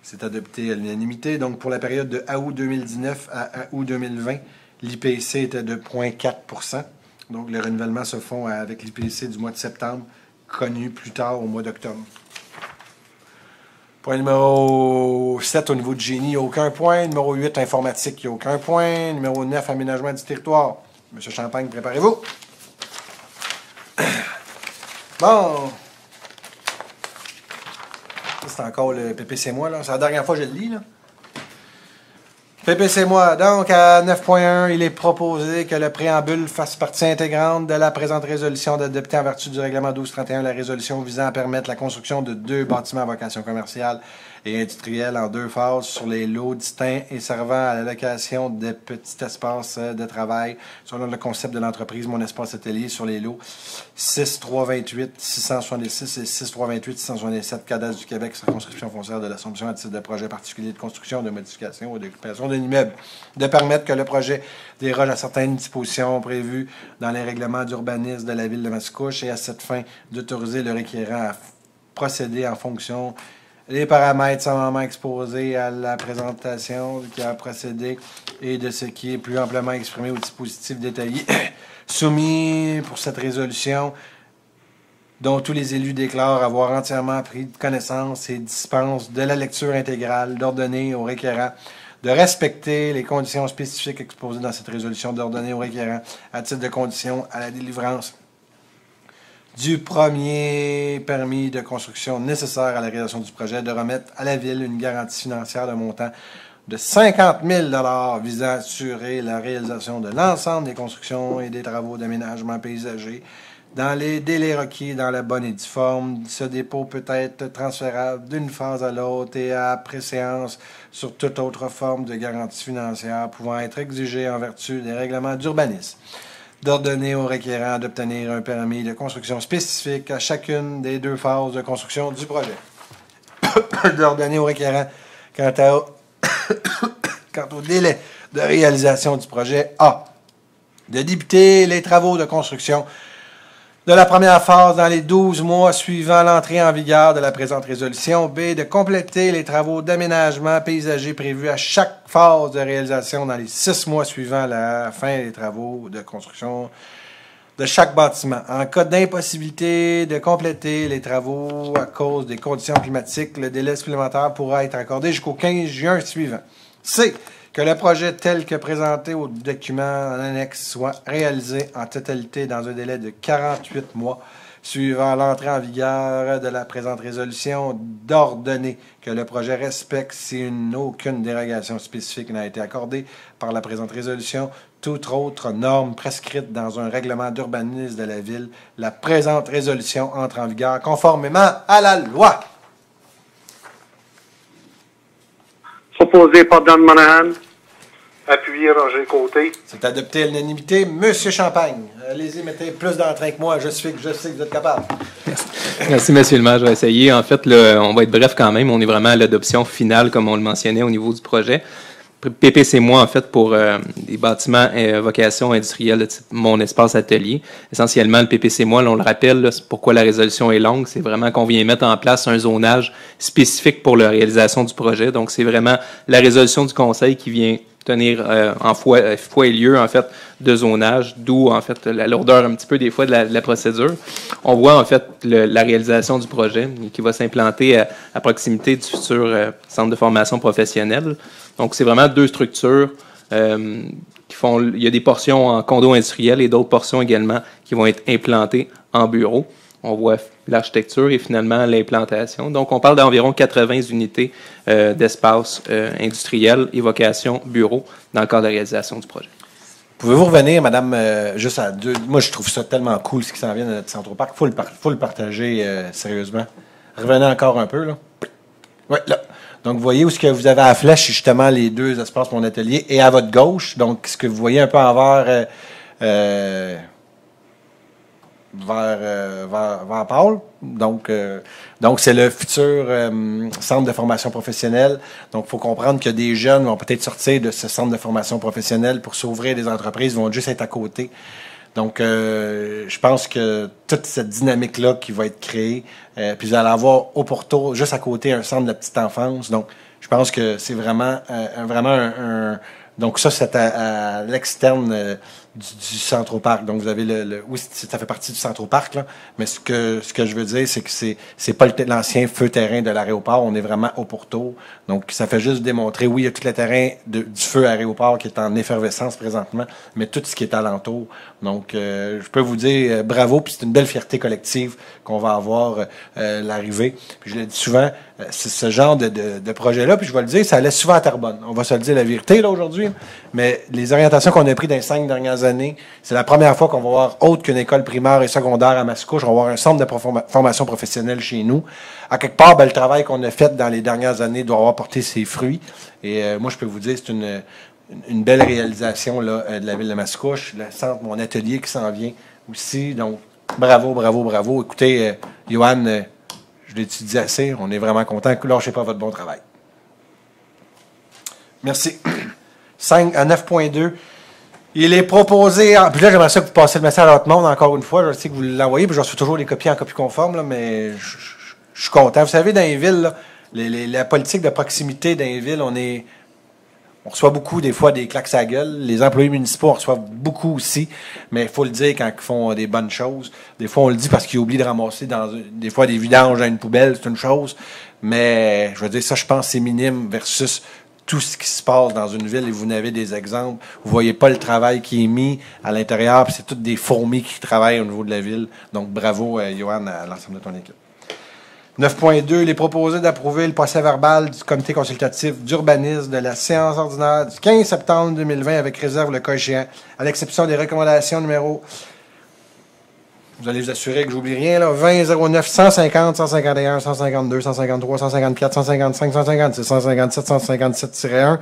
C'est adopté à l'unanimité. Donc, pour la période de août 2019 à août 2020, l'IPC était de 0,4 %. Donc, les renouvellements se font avec l'IPC du mois de septembre, connu plus tard au mois d'octobre. Point numéro 7, au niveau de génie, il n'y a aucun point. Numéro 8, informatique, il n'y a aucun point. Numéro 9, aménagement du territoire. Monsieur Champagne, préparez-vous. Bon. C'est encore le PPC-moi, là. C'est la dernière fois que je le lis, là. PPC-moi. Donc, à 9.1, il est proposé que le préambule fasse partie intégrante de la présente résolution d'adopter en vertu du règlement 1231 la résolution visant à permettre la construction de 2 bâtiments à vocation commerciale et industrielle en 2 phases sur les lots distincts et servant à l'allocation de petits espaces de travail selon le concept de l'entreprise Mon Espace Atelier sur les lots 6328 666 et 6328 667 cadastre du Québec, circonscription foncière de l'Assomption à titre de projet particulier de construction, de modification ou d'occupation d'un immeuble, de permettre que le projet déroge à certaines dispositions prévues dans les règlements d'urbanisme de la ville de Mascouche et à cette fin d'autoriser le requérant à procéder en fonction les paramètres simplement exposés à la présentation qui a procédé et de ce qui est plus amplement exprimé au dispositif détaillé soumis pour cette résolution dont tous les élus déclarent avoir entièrement pris connaissance et dispensent de la lecture intégrale, d'ordonner au requérant de respecter les conditions spécifiques exposées dans cette résolution, d'ordonner au requérant à titre de condition à la délivrance du premier permis de construction nécessaire à la réalisation du projet, de remettre à la Ville une garantie financière de montant de 50 000 $ visant à assurer la réalisation de l'ensemble des constructions et des travaux d'aménagement paysager dans les délais requis dans la bonne et due forme. Ce dépôt peut être transférable d'une phase à l'autre et à préséance sur toute autre forme de garantie financière pouvant être exigée en vertu des règlements d'urbanisme. D'ordonner au requérant d'obtenir un permis de construction spécifique à chacune des 2 phases de construction du projet. D'ordonner au requérant quant au délai de réalisation du projet A. De débuter les travaux de construction de la première phase dans les 12 mois suivant l'entrée en vigueur de la présente résolution. B. De compléter les travaux d'aménagement paysager prévus à chaque phase de réalisation dans les 6 mois suivant la fin des travaux de construction de chaque bâtiment. En cas d'impossibilité de compléter les travaux à cause des conditions climatiques, le délai supplémentaire pourra être accordé jusqu'au 15 juin suivant. C. que le projet tel que présenté au document en annexe soit réalisé en totalité dans un délai de 48 mois suivant l'entrée en vigueur de la présente résolution, d'ordonner que le projet respecte, si aucune dérogation spécifique n'a été accordée par la présente résolution, toute autre norme prescrite dans un règlement d'urbanisme de la ville, la présente résolution entre en vigueur conformément à la loi. Proposé par Dan Monahan. Appuyé Roger Côté. C'est adopté à l'unanimité. Monsieur Champagne, allez-y, mettez plus d'entrain que moi. Je sais que vous êtes capable. Merci, Monsieur le maire. Je vais essayer. En fait, on va être bref quand même. On est vraiment à l'adoption finale, comme on le mentionnait, au niveau du projet. PPC moi, en fait, pour des bâtiments vocation industrielle de type Mon Espace Atelier. Essentiellement, le PPC moi, on le rappelle, là, c'est pourquoi la résolution est longue. C'est vraiment qu'on vient mettre en place un zonage spécifique pour la réalisation du projet. Donc, c'est vraiment la résolution du conseil qui vient tenir en foi et lieu, en fait, de zonage, d'où, en fait, la lourdeur un petit peu des fois de la procédure. On voit, en fait, la réalisation du projet qui va s'implanter à proximité du futur centre de formation professionnelle. Donc, c'est vraiment deux structures qui font... Il y a des portions en condo industriel et d'autres portions également qui vont être implantées en bureau. On voit l'architecture et finalement l'implantation. Donc, on parle d'environ 80 unités d'espace industriel et vocation bureau dans le cadre de la réalisation du projet. Pouvez-vous revenir, madame, juste à deux... Moi, je trouve ça tellement cool, ce qui s'en vient de notre Centroparc. Faut le partager sérieusement. Revenez encore un peu, là. Oui, là. Donc, vous voyez où ce que vous avez à la flèche, c'est justement les deux espaces pour mon atelier. Et à votre gauche, donc, ce que vous voyez un peu envers... vers Paul. Donc c'est le futur centre de formation professionnelle. Donc, il faut comprendre que des jeunes vont peut-être sortir de ce centre de formation professionnelle pour s'ouvrir des entreprises, vont juste être à côté. Donc, je pense que toute cette dynamique-là qui va être créée, puis vous allez avoir au Porto, juste à côté, un centre de la petite enfance. Donc, je pense que c'est vraiment un donc ça, c'est à l'externe du Centroparc. Donc, vous avez oui, ça fait partie du Centroparc, là. Mais ce que je veux dire, c'est que c'est pas l'ancien feu terrain de l'aéroport. On est vraiment au Porto. Donc, ça fait juste démontrer, oui, il y a tout le terrain du feu aéroport qui est en effervescence présentement, mais tout ce qui est alentour. Donc, je peux vous dire bravo, puis c'est une belle fierté collective qu'on va avoir l'arrivée. Puis je le dis souvent, c'est ce genre de projet-là, puis je vais le dire, ça allait souvent à Terrebonne. On va se le dire la vérité, là, aujourd'hui. Mais les orientations qu'on a prises dans les 5 dernières années, c'est la première fois qu'on va voir autre qu'une école primaire et secondaire à Mascouche. On va avoir un centre de formation professionnelle chez nous. À quelque part, le travail qu'on a fait dans les dernières années doit avoir porté ses fruits. Et moi, je peux vous dire, c'est une belle réalisation là, de la ville de Mascouche. Le centre, mon atelier qui s'en vient aussi. Donc, bravo, bravo, bravo. Écoutez, Johan, je l'étudie assez. On est vraiment content. Lâchez pas votre bon travail. Merci. 5 à 9.2. Il est proposé... Puis là, j'aimerais ça que vous passiez le message à votre monde encore une fois. Je sais que vous l'envoyez, puis je reçois toujours les copies en copie conforme, là, mais je suis content. Vous savez, dans les villes, là, la politique de proximité dans les villes, on reçoit beaucoup, des fois, des claques à la gueule. Les employés municipaux, on reçoit beaucoup aussi. Mais il faut le dire quand ils font des bonnes choses. Des fois, on le dit parce qu'ils oublient de ramasser des fois des vidanges dans une poubelle, c'est une chose. Mais, je veux dire, ça, je pense, c'est minime versus tout ce qui se passe dans une ville, et vous n'avez des exemples. Vous voyez pas le travail qui est mis à l'intérieur, puis c'est toutes des fourmis qui travaillent au niveau de la ville. Donc, bravo, Johan, à l'ensemble de ton équipe. 9.2, il est proposé d'approuver le procès-verbal du comité consultatif d'urbanisme de la séance ordinaire du 15 septembre 2020 avec réserve le cas échéant, à l'exception des recommandations numéro... Vous allez vous assurer que j'oublie rien, là. 20 09 150 151 152 153 154 155 156 157 157-1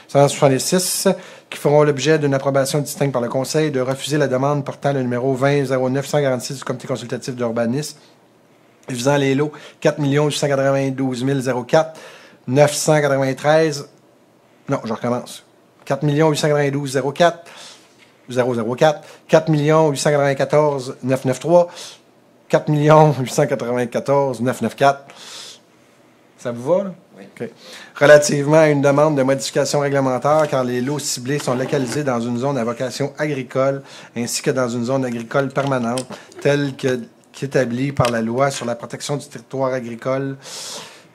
166 qui feront l'objet d'une approbation distincte par le Conseil de refuser la demande portant le numéro 20 09 146 du comité consultatif d'urbanisme visant les lots 4 892 004 993... Non, je recommence. 4 892 004 004, 4 894 993, 4 894 994. Ça vous va, là? Oui. Okay. Relativement à une demande de modification réglementaire, car les lots ciblés sont localisés dans une zone à vocation agricole, ainsi que dans une zone agricole permanente, telle qu'établie par la loi sur la protection du territoire agricole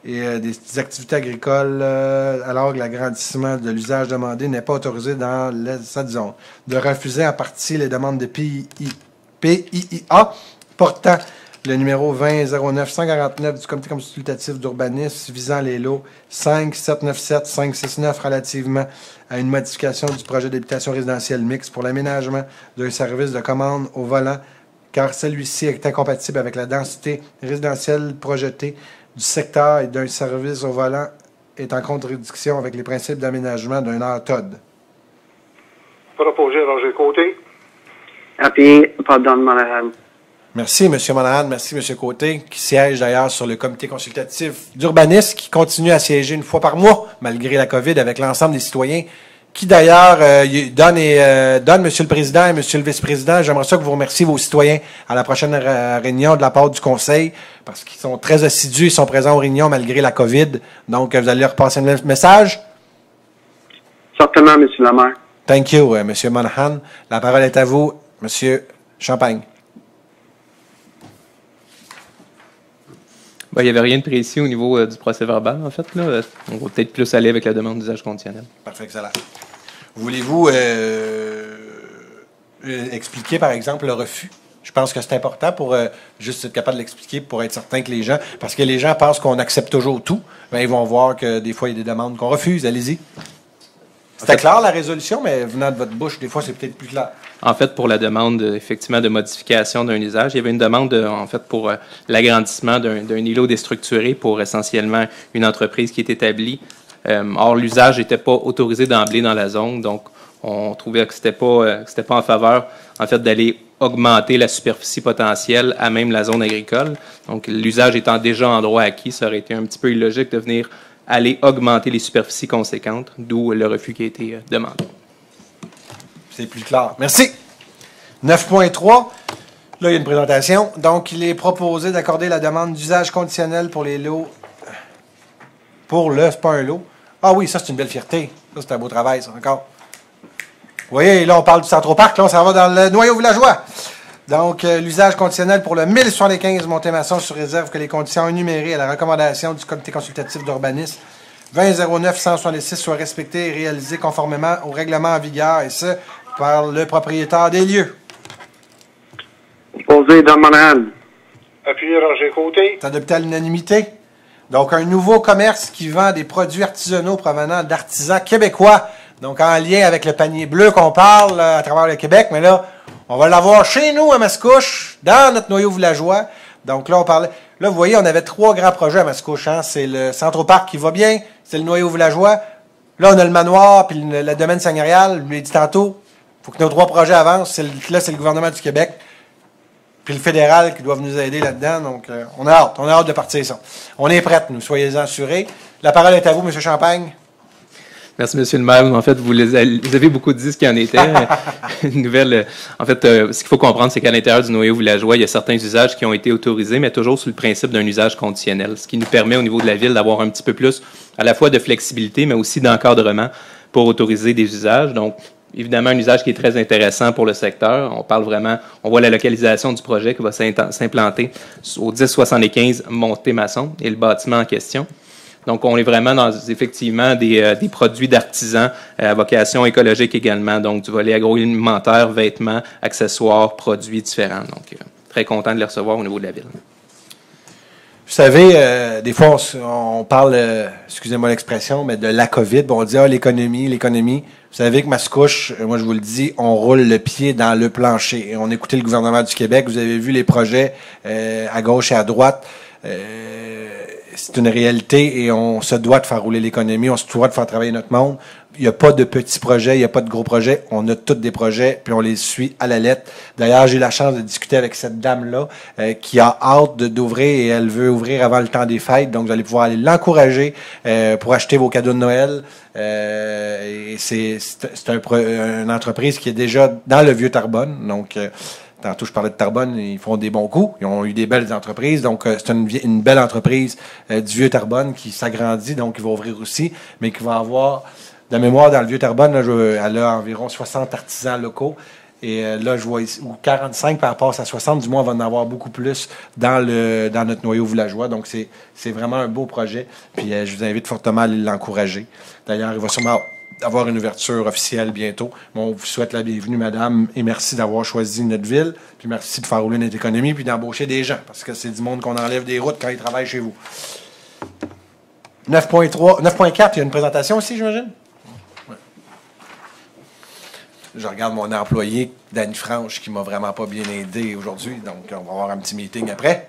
et des activités agricoles alors que l'agrandissement de l'usage demandé n'est pas autorisé dans cette zone. De refuser en partie les demandes de PIIA portant le numéro 20-09-149 du Comité consultatif d'urbanisme visant les lots 5, 797, 569 relativement à une modification du projet d'habitation résidentielle mixte pour l'aménagement d'un service de commande au volant, car celui-ci est incompatible avec la densité résidentielle projetée du secteur et d'un service au volant est en contradiction avec les principes d'aménagement d'un ATOD. Proposé Roger Côté. Appuyé par Don Monahan. Merci, M. Monahan. Merci, M. Côté, qui siège d'ailleurs sur le comité consultatif d'urbanisme, qui continue à siéger une fois par mois, malgré la COVID, avec l'ensemble des citoyens, qui d'ailleurs donne, M. le Président et M. le Vice-président. J'aimerais ça que vous remerciez vos citoyens à la prochaine réunion de la part du Conseil, parce qu'ils sont très assidus, ils sont présents aux réunions malgré la COVID. Donc, vous allez leur passer le message? Certainement, M. le maire. Thank you, M. Monahan. La parole est à vous, M. Champagne. Ben, il n'y avait rien de précis au niveau du procès-verbal, en fait. Là. On va peut-être plus aller avec la demande d'usage conditionnel. Parfait, excellent. Voulez-vous expliquer, par exemple, le refus? Je pense que c'est important pour juste être capable de l'expliquer pour être certain que les gens... Parce que les gens pensent qu'on accepte toujours tout. Ben, ils vont voir que des fois, il y a des demandes qu'on refuse. Allez-y. C'était clair, la résolution, mais venant de votre bouche, des fois, c'est peut-être plus clair. En fait, pour la demande, effectivement, de modification d'un usage, il y avait une demande, en fait, pour l'agrandissement d'un îlot déstructuré pour essentiellement une entreprise qui est établie. Or, l'usage n'était pas autorisé d'emblée dans la zone, donc on trouvait que c'était pas en faveur, en fait, d'aller augmenter la superficie potentielle à même la zone agricole. Donc, l'usage étant déjà en droit acquis, ça aurait été un petit peu illogique de venir aller augmenter les superficies conséquentes, d'où le refus qui a été demandé. C'est plus clair. Merci. 9.3. Là, il y a une présentation. Donc, il est proposé d'accorder la demande d'usage conditionnel pour les lots. C'est pas un lot. Ah oui, ça, c'est une belle fierté. Ça, c'est un beau travail, ça, encore. Vous voyez, là, on parle du Centroparc. Là, on s'en va dans le noyau villageois. Donc, l'usage conditionnel pour le 1075 Montémasson sur réserve que les conditions énumérées à la recommandation du Comité consultatif d'urbanisme 20-09-166 soient respectées et réalisées conformément au règlement en vigueur, et ce, par le propriétaire des lieux. Proposé Don Monahan. Appuyé Roger Côté. C'est adopté à l'unanimité. Donc, un nouveau commerce qui vend des produits artisanaux provenant d'artisans québécois. Donc, en lien avec le panier bleu qu'on parle à travers le Québec. Mais là, on va l'avoir chez nous à Mascouche, dans notre noyau villageois. Donc là, on parlait... Là, vous voyez, on avait 3 grands projets à Mascouche. Hein? C'est le Centroparc qui va bien, c'est le noyau villageois. Là, on a le manoir, puis le domaine seigneurial. Je l'ai dit tantôt, il faut que nos 3 projets avancent. Là, c'est le gouvernement du Québec, puis le fédéral qui doivent nous aider là-dedans. Donc, on a hâte de partir ça. On est prêts, nous, soyez assurés. La parole est à vous, M. Champagne. Merci, M. le maire. En fait, vous avez beaucoup dit ce qu'il en était. Une nouvelle. En fait, ce qu'il faut comprendre, c'est qu'à l'intérieur du noyau villageois, il y a certains usages qui ont été autorisés, mais toujours sous le principe d'un usage conditionnel, ce qui nous permet au niveau de la ville d'avoir un petit peu plus à la fois de flexibilité, mais aussi d'encadrement pour autoriser des usages. Donc, évidemment, un usage qui est très intéressant pour le secteur. On voit la localisation du projet qui va s'implanter au 1075 Montémasson et le bâtiment en question. Donc, on est vraiment dans, effectivement, des produits d'artisans à vocation écologique également, donc du volet agroalimentaire, vêtements, accessoires, produits différents. Donc, très content de les recevoir au niveau de la ville. Vous savez, des fois, on parle, excusez-moi l'expression, mais de la COVID. Bon, on dit, l'économie. Vous savez que Mascouche, moi je vous le dis, on roule le pied dans le plancher. Et on écoutait le gouvernement du Québec. Vous avez vu les projets à gauche et à droite. C'est une réalité et on se doit de faire rouler l'économie, on se doit de faire travailler notre monde. Il n'y a pas de petits projets, il n'y a pas de gros projets. On a tous des projets, puis on les suit à la lettre. D'ailleurs, j'ai eu la chance de discuter avec cette dame-là qui a hâte d'ouvrir et elle veut ouvrir avant le temps des fêtes. Donc, vous allez pouvoir aller l'encourager pour acheter vos cadeaux de Noël. Et c'est une entreprise qui est déjà dans le Vieux-Terrebonne. Donc, tantôt, je parlais de Terrebonne, ils font des bons coups. Ils ont eu des belles entreprises. Donc, c'est une belle entreprise du Vieux-Terrebonne qui s'agrandit, donc qui va ouvrir aussi, mais qui va avoir, de mémoire, dans le Vieux-Terrebonne, elle a environ 60 artisans locaux. Et là, je vois ici, ou 45 par rapport à 60, du moins, on va en avoir beaucoup plus dans notre noyau villageois. Donc, c'est vraiment un beau projet. Puis, je vous invite fortement à aller l'encourager. D'ailleurs, il va sûrement avoir une ouverture officielle bientôt. Bon, on vous souhaite la bienvenue, madame, et merci d'avoir choisi notre ville. Puis, merci de faire rouler notre économie, puis d'embaucher des gens, parce que c'est du monde qu'on enlève des routes quand ils travaillent chez vous. 9.4, il y a une présentation aussi, j'imagine? Je regarde mon employé, Danny Franche, qui m'a vraiment pas bien aidé aujourd'hui. Donc, on va avoir un petit meeting après.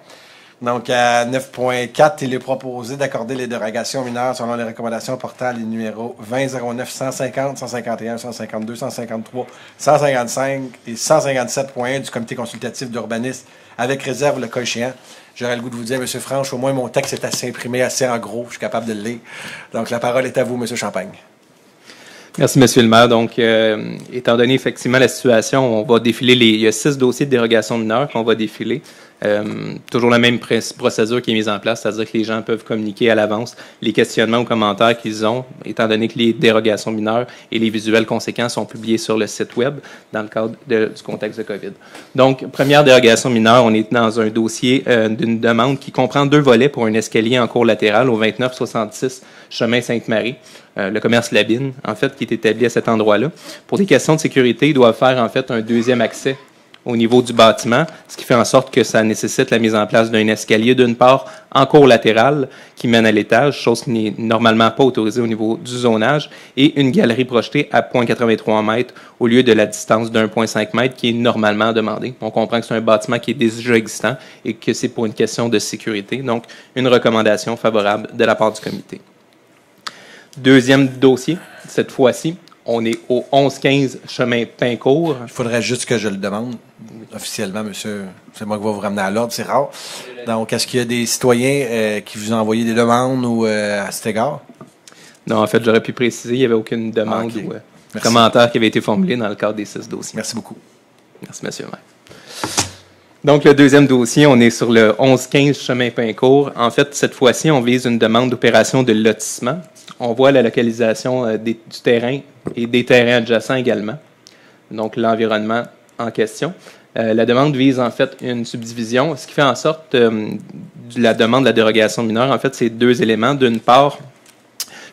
Donc, à 9.4, il est proposé d'accorder les dérogations mineures selon les recommandations portant les numéros 2009, 150, 151, 152, 153, 155 et 157.1 du comité consultatif d'urbanisme avec réserve le cas échéant. J'aurais le goût de vous dire, M. Franche, au moins mon texte est assez imprimé, assez en gros. Je suis capable de le lire. Donc, la parole est à vous, M. Champagne. Merci, M. le maire. Donc, étant donné effectivement la situation, on va défiler il y a 6 dossiers de dérogation mineure qu'on va défiler. Toujours la même procédure qui est mise en place, c'est-à-dire que les gens peuvent communiquer à l'avance les questionnements ou commentaires qu'ils ont, étant donné que les dérogations mineures et les visuels conséquents sont publiés sur le site Web dans le cadre du contexte de COVID. Donc, première dérogation mineure, on est dans un dossier d'une demande qui comprend 2 volets pour un escalier en cours latéral au 2966 chemin Sainte-Marie. Le commerce Labine, en fait, qui est établi à cet endroit-là. Pour des questions de sécurité, ils doivent faire, en fait, un deuxième accès au niveau du bâtiment, ce qui fait en sorte que ça nécessite la mise en place d'un escalier, d'une part, en cours latéral, qui mène à l'étage, chose qui n'est normalement pas autorisée au niveau du zonage, et une galerie projetée à 0,83 m au lieu de la distance de 1,5 m qui est normalement demandée. On comprend que c'est un bâtiment qui est déjà existant et que c'est pour une question de sécurité. Donc, une recommandation favorable de la part du comité. Deuxième dossier, cette fois-ci, on est au 1115 chemin Pincourt. Il faudrait juste que je le demande officiellement, monsieur. C'est moi qui vais vous ramener à l'ordre, c'est rare. Donc, est-ce qu'il y a des citoyens qui vous ont envoyé des demandes ou à cet égard? Non, en fait, j'aurais pu préciser, il n'y avait aucune demande ou commentaire qui avait été formulé dans le cadre des 6 dossiers. Merci beaucoup. Merci, monsieur le maire. Donc, le deuxième dossier, on est sur le 1115 chemin Pincourt. En fait, cette fois-ci, on vise une demande d'opération de lotissement. On voit la localisation du terrain et des terrains adjacents également. Donc, l'environnement en question. La demande vise en fait une subdivision, ce qui fait en sorte la demande de la dérogation mineure, en fait, c'est 2 éléments. D'une part,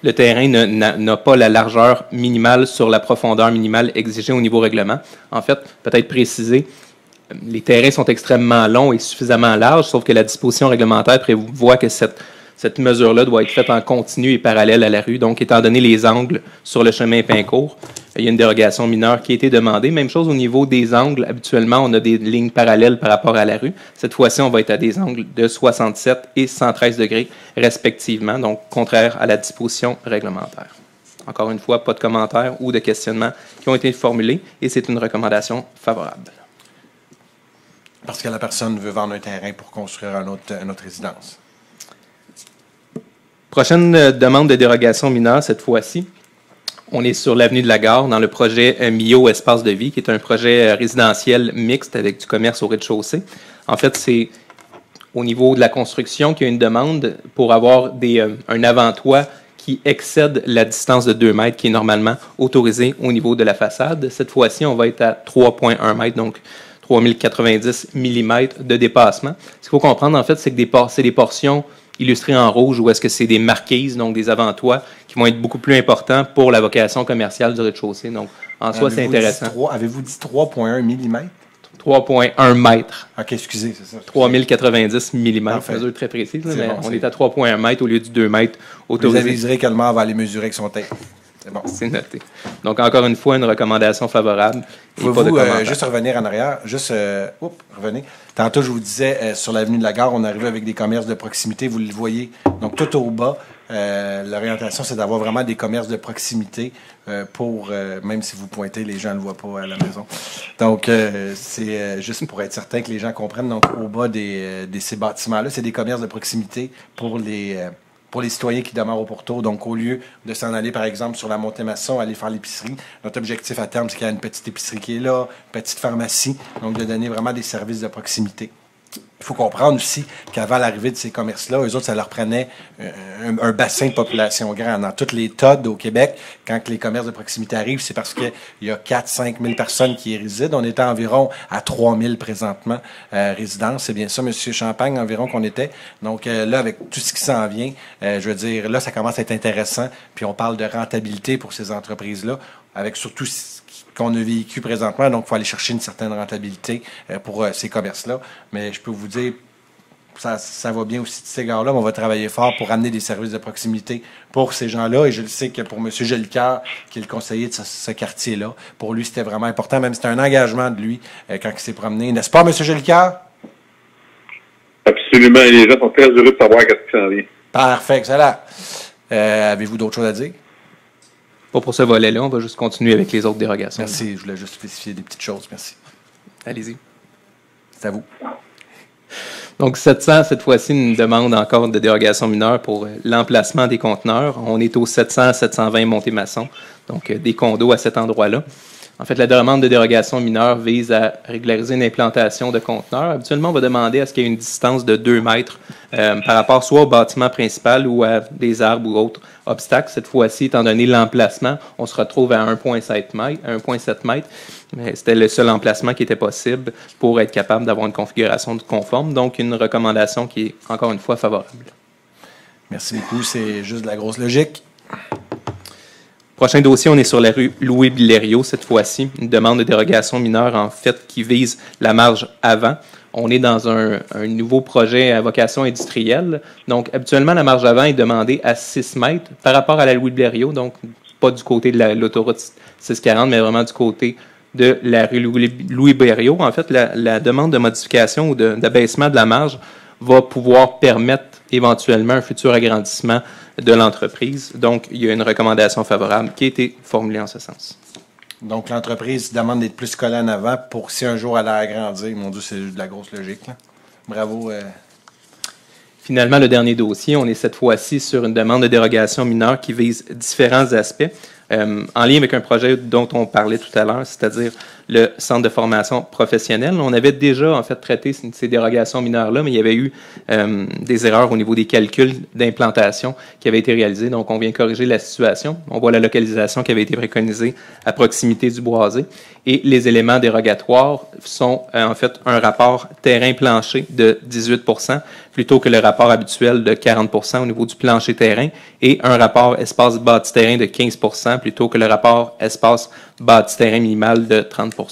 le terrain n'a pas la largeur minimale sur la profondeur minimale exigée au niveau règlement. En fait, peut-être préciser, les terrains sont extrêmement longs et suffisamment larges, sauf que la disposition réglementaire prévoit que cette mesure-là doit être faite en continu et parallèle à la rue. Donc, étant donné les angles sur le chemin Pincourt, il y a une dérogation mineure qui a été demandée. Même chose au niveau des angles. Habituellement, on a des lignes parallèles par rapport à la rue. Cette fois-ci, on va être à des angles de 67 et 113 degrés respectivement, donc contraire à la disposition réglementaire. Encore une fois, pas de commentaires ou de questionnements qui ont été formulés et c'est une recommandation favorable. Parce que la personne veut vendre un terrain pour construire une autre résidence. Prochaine demande de dérogation mineure, cette fois-ci, on est sur l'avenue de la Gare dans le projet Mio Espace de vie, qui est un projet résidentiel mixte avec du commerce au rez-de-chaussée. En fait, c'est au niveau de la construction qu'il y a une demande pour avoir un avant-toit qui excède la distance de 2 mètres qui est normalement autorisée au niveau de la façade. Cette fois-ci, on va être à 3,1 mètres, donc 3090 mm de dépassement. Ce qu'il faut comprendre, en fait, c'est que c'est des portions illustrées en rouge ou est-ce que c'est des marquises, donc des avant-toits, qui vont être beaucoup plus importants pour la vocation commerciale du rez-de-chaussée. Donc, en soi, c'est intéressant. Avez-vous dit 3,1 mm? 3,1 mètres. OK, excusez, c'est ça. 3090 mm, mesure très précise, mais bon, on est à 3,1 mètres au lieu du 2 mètres autorisé. Vous aviserez qu'Allemand va aller mesurer avec son tape. C'est bon. C'est noté. Donc, encore une fois, une recommandation favorable. Pouvez-vous juste revenir en arrière? Revenez. Tantôt, je vous disais, sur l'avenue de la Gare, on arrivait avec des commerces de proximité. Vous le voyez. Donc, tout au bas, l'orientation, c'est d'avoir vraiment des commerces de proximité pour, même si vous pointez, les gens ne le voient pas à la maison. Donc, c'est juste pour être certain que les gens comprennent. Donc, au bas de ces bâtiments-là, c'est des commerces de proximité pour les citoyens qui demeurent au pourtour. Donc, au lieu de s'en aller, par exemple, sur la Montée-Masson, aller faire l'épicerie, notre objectif à terme, c'est qu'il y a une petite épicerie qui est là, une petite pharmacie, donc de donner vraiment des services de proximité. Il faut comprendre aussi qu'avant l'arrivée de ces commerces-là, eux autres, ça leur prenait un bassin de population grand. Dans toutes les TOD au Québec, quand les commerces de proximité arrivent, c'est parce qu'il y a 4-5 000 personnes qui y résident. On était environ à 3 000 présentement résidents. C'est bien ça, M. Champagne, environ qu'on était. Donc là, avec tout ce qui s'en vient, je veux dire, là, ça commence à être intéressant. Puis on parle de rentabilité pour ces entreprises-là, avec surtout qu'on a vécu présentement, donc il faut aller chercher une certaine rentabilité pour ces commerces-là. Mais je peux vous dire, ça va bien aussi de ces gars-là, mais on va travailler fort pour amener des services de proximité pour ces gens-là. Et je le sais que pour M. Jolicoeur, qui est le conseiller de ce quartier-là, pour lui, c'était vraiment important, même c'était un engagement de lui quand il s'est promené. N'est-ce pas, M. Jolicoeur? Absolument. Les gens sont très heureux de savoir qu'est-ce qui s'en vient. Parfait, excellent. Avez-vous d'autres choses à dire? Pas pour ce volet-là, on va juste continuer avec les autres dérogations. Merci, je voulais juste spécifier des petites choses. Merci. Allez-y. C'est à vous. Donc, 700, cette fois-ci, une demande encore de dérogation mineure pour l'emplacement des conteneurs. On est au 700 720 Montémaçon, donc des condos à cet endroit-là. En fait, la demande de dérogation mineure vise à régulariser une implantation de conteneurs. Habituellement, on va demander à ce qu'il y ait une distance de 2 mètres par rapport soit au bâtiment principal ou à des arbres ou autres obstacles. Cette fois-ci, étant donné l'emplacement, on se retrouve à 1,7 mètres. Mais c'était le seul emplacement qui était possible pour être capable d'avoir une configuration conforme. Donc, une recommandation qui est, encore une fois, favorable. Merci beaucoup. C'est juste de la grosse logique. Prochain dossier, on est sur la rue Louis-Billerio cette fois-ci. Une demande de dérogation mineure, en fait, qui vise la marge avant. On est dans un nouveau projet à vocation industrielle. Donc, habituellement, la marge avant est demandée à 6 mètres par rapport à la Louis-Billerio. Donc, pas du côté de l'autoroute 640, mais vraiment du côté de la rue Louis-Billerio. En fait, la demande de modification ou d'abaissement de la marge va pouvoir permettre éventuellement un futur agrandissement de l'entreprise. Donc, il y a une recommandation favorable qui a été formulée en ce sens. Donc, l'entreprise demande d'être plus collée en avant pour si un jour elle a agrandi. Mon Dieu, c'est de la grosse logique, là. Bravo. Finalement, le dernier dossier, on est cette fois-ci sur une demande de dérogation mineure qui vise différents aspects en lien avec un projet dont on parlait tout à l'heure, c'est-à-dire le centre de formation professionnelle. On avait déjà, en fait, traité ces dérogations mineures-là, mais il y avait eu des erreurs au niveau des calculs d'implantation qui avaient été réalisés. Donc, on vient corriger la situation. On voit la localisation qui avait été préconisée à proximité du boisé. Et les éléments dérogatoires sont, en fait, un rapport terrain-plancher de 18 plutôt que le rapport habituel de 40 au niveau du plancher-terrain et un rapport espace-bâti-terrain de 15 plutôt que le rapport espace-bâti-terrain minimal de 30 On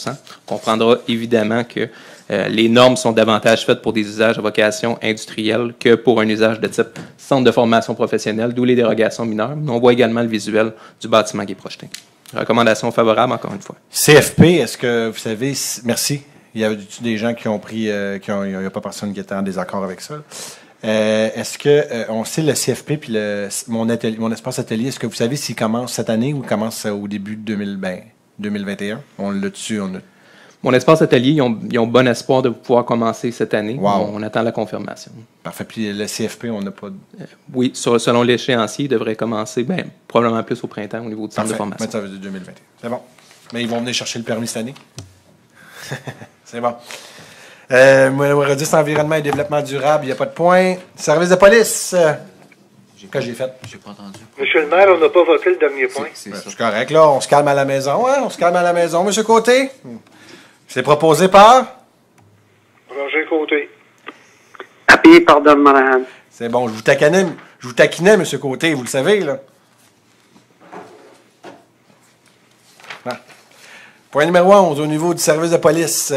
comprendra évidemment que les normes sont davantage faites pour des usages à vocation industrielle que pour un usage de type centre de formation professionnelle, d'où les dérogations mineures. On voit également le visuel du bâtiment qui est projeté. Recommandation favorable, encore une fois. CFP, est-ce que vous savez... Merci. Il y a des gens qui ont pris... il n'y a pas personne qui était en désaccord avec ça. Est-ce que on sait le CFP puis mon espace atelier, est-ce que vous savez s'il commence cette année ou il commence au début de 2021? On l'a dessus, Mon espace atelier, ils ont bon espoir de pouvoir commencer cette année. Wow. On attend la confirmation. Parfait. Puis le CFP, on n'a pas... Oui, selon l'échéancier, il devrait commencer probablement plus au printemps au niveau du centre de formation. Mais ça veut dire 2021. C'est bon. Mais ils vont venir chercher le permis cette année. C'est bon. Redis environnement et développement durable, il n'y a pas de point. Service de police. Que j'ai fait? J'ai pas entendu. Monsieur le maire, on n'a pas voté le dernier point. C'est C'est correct, là. On se calme à la maison. Hein? On se calme à la maison. Monsieur Côté? C'est proposé par? Roger Côté. Appuyé par Don Monahan. C'est bon. Je vous taquinais, Monsieur Côté, vous le savez, là. Ah. Point numéro 11, au niveau du service de police.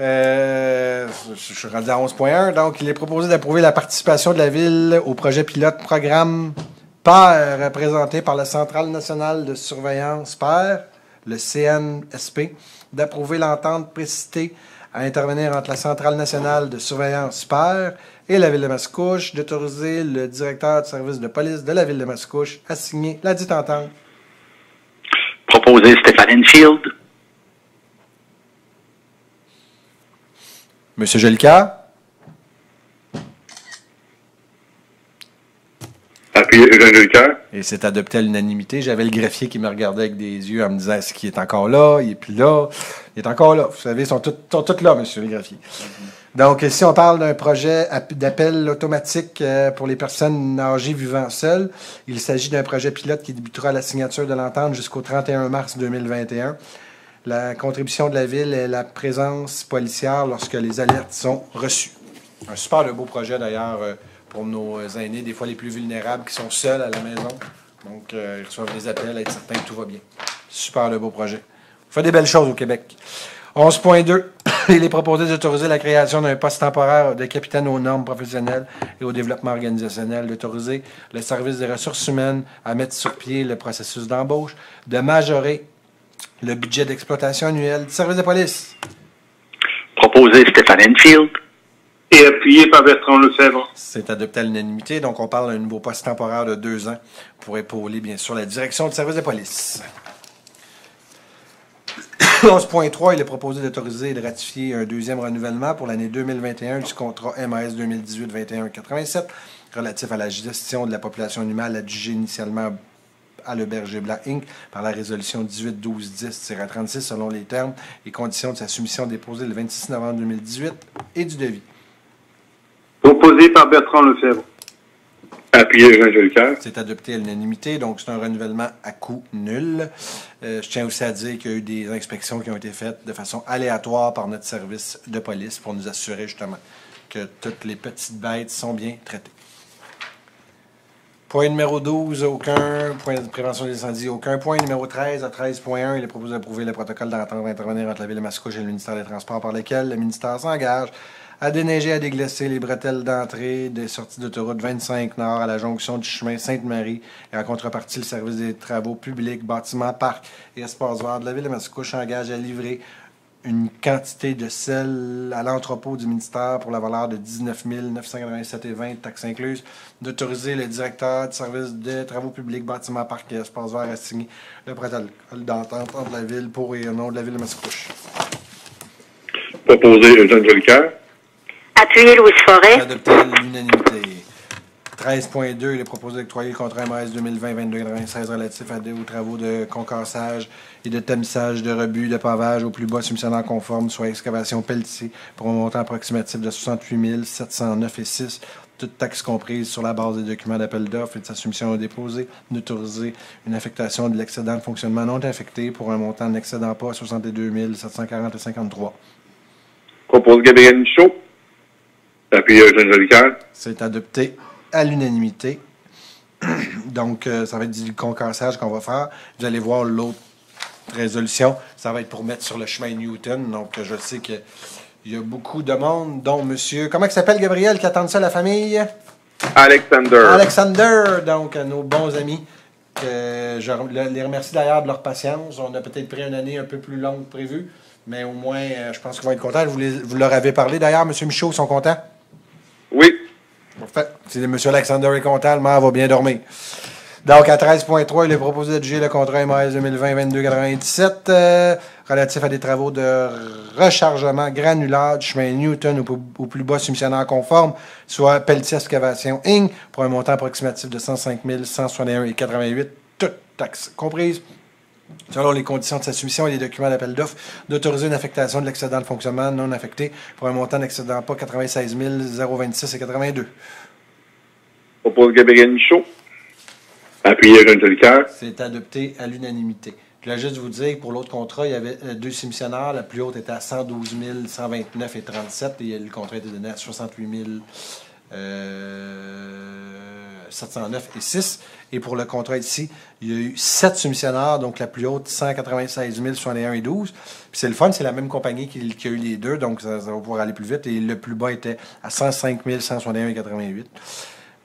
Je suis rendu à 11.1. Donc, il est proposé d'approuver la participation de la Ville au projet pilote programme PAIR, présenté par la Centrale nationale de surveillance PAIR, le CNSP, d'approuver l'entente précitée à intervenir entre la Centrale nationale de surveillance PAIR et la Ville de Mascouche, d'autoriser le directeur du service de police de la Ville de Mascouche à signer la dite entente. Proposé Stéphane Field. Monsieur Jolicoeur? Appuyez Eugène Jolicoeur. Et c'est adopté à l'unanimité. J'avais le greffier qui me regardait avec des yeux en me disant est-ce qu'il est encore là? Il est plus là. Il est encore là. Vous savez, ils sont tous là, monsieur le greffier. Donc, ici, on parle d'un projet d'appel automatique pour les personnes âgées vivant seules. Il s'agit d'un projet pilote qui débutera à la signature de l'entente jusqu'au 31 mars 2021. La contribution de la Ville est la présence policière lorsque les alertes sont reçues. Un super beau projet, d'ailleurs, pour nos aînés, des fois les plus vulnérables, qui sont seuls à la maison. Donc, ils reçoivent des appels, être certains que tout va bien. Super beau projet. On fait des belles choses au Québec. 11.2. Il est proposé d'autoriser la création d'un poste temporaire de capitaine aux normes professionnelles et au développement organisationnel, d'autoriser le service des ressources humaines à mettre sur pied le processus d'embauche, de majorer le budget d'exploitation annuel du service de police. Proposé Stéphane Enfield. Et appuyé par Bertrand Lefebvre. C'est adopté à l'unanimité, donc on parle d'un nouveau poste temporaire de 2 ans pour épauler, bien sûr, la direction du service de police. 11.3, il est proposé d'autoriser et de ratifier un deuxième renouvellement pour l'année 2021 du contrat MAS 2018-21-87 relatif à la gestion de la population animale adjugée initialement à Le Berger Blanc Inc. par la résolution 18-12-10-36 selon les termes et conditions de sa soumission déposée le 26 novembre 2018 et du devis. Proposé par Bertrand Lefebvre. Appuyé Eugène Jolicoeur. C'est adopté à l'unanimité, donc c'est un renouvellement à coût nul. Je tiens aussi à dire qu'il y a eu des inspections qui ont été faites de façon aléatoire par notre service de police pour nous assurer justement que toutes les petites bêtes sont bien traitées. Point numéro 12, aucun. Point de prévention des incendies, aucun. Point numéro 13, à 13.1, il est proposé d'approuver le protocole d'entente intervenir entre la Ville de Mascouche et le ministère des Transports par lequel le ministère s'engage à déneiger, à déglacer les bretelles d'entrée des sorties d'autoroute 25 Nord à la jonction du chemin Sainte-Marie et en contrepartie, le service des travaux publics, bâtiments, parcs et espaces verts de la Ville de Mascouche engage à livrer une quantité de sel à l'entrepôt du ministère pour la valeur de 19 987,20 taxes incluses, d'autoriser le directeur du service des travaux publics, bâtiments, parcs et espaces verts à signer le protocole d'entente entre la Ville pour et au nom de la Ville de Mascouche. Proposé Eugène Jolicoeur. Appuyé Louise Forêt. Adopté à l'unanimité. 13.2, il est proposé d'octroyer le contrat MAS 2020-22-96 relatif aux travaux de concassage et de tamissage de rebut de pavage au plus bas subventionnaire conforme, soit excavation Pelletier, pour un montant approximatif de 68 709,06 toutes taxes comprises sur la base des documents d'appel d'offres et de sa soumission au déposé, d'autoriser une affectation de l'excédent de fonctionnement non affecté pour un montant d'excédent pas 62 740,53. Propose Gabriel Michaud. Appuyé Eugène Jolicoeur. C'est adopté à l'unanimité. Donc, ça va être du concassage qu'on va faire. Vous allez voir l'autre résolution. Ça va être pour mettre sur le chemin Newton. Donc, je sais qu'il y a beaucoup de monde, dont monsieur... Comment il s'appelle, Gabriel, qui attend ça, la famille? Alexander. Donc, nos bons amis. Je les remercie d'ailleurs de leur patience. On a peut-être pris une année un peu plus longue que prévu. Mais au moins, je pense qu'ils vont être contents. Vous leur avez parlé d'ailleurs, M. Michaud, ils sont contents? Oui. Parfait. Si M. Alexander est content, le maire va bien dormir. Donc, à 13.3, il est proposé d'adjuger le contrat MAS 2020-22-97 relatif à des travaux de rechargement granulaire du chemin Newton au plus bas subventionnaire conforme, soit Pelletier Excavation Inc., pour un montant approximatif de 105 161,88 toutes taxes comprises. Selon les conditions de sa soumission et les documents d'appel d'offres, d'autoriser une affectation de l'excédent de fonctionnement non affecté pour un montant d'excédent pas 96 026,82. Propose Gabriel Michaud. Appuyé Eugène Jolicoeur. C'est adopté à l'unanimité. Je voulais juste vous dire que pour l'autre contrat, il y avait 2 soumissionnaires. La plus haute était à 112 129,37 et le contrat était donné à 68 709,6. Et pour le contrat ici, il y a eu 7 soumissionnaires, donc la plus haute, 196 061,12. Puis c'est le fun, c'est la même compagnie qui a eu les deux, donc ça va pouvoir aller plus vite. Et le plus bas était à 105 161,88.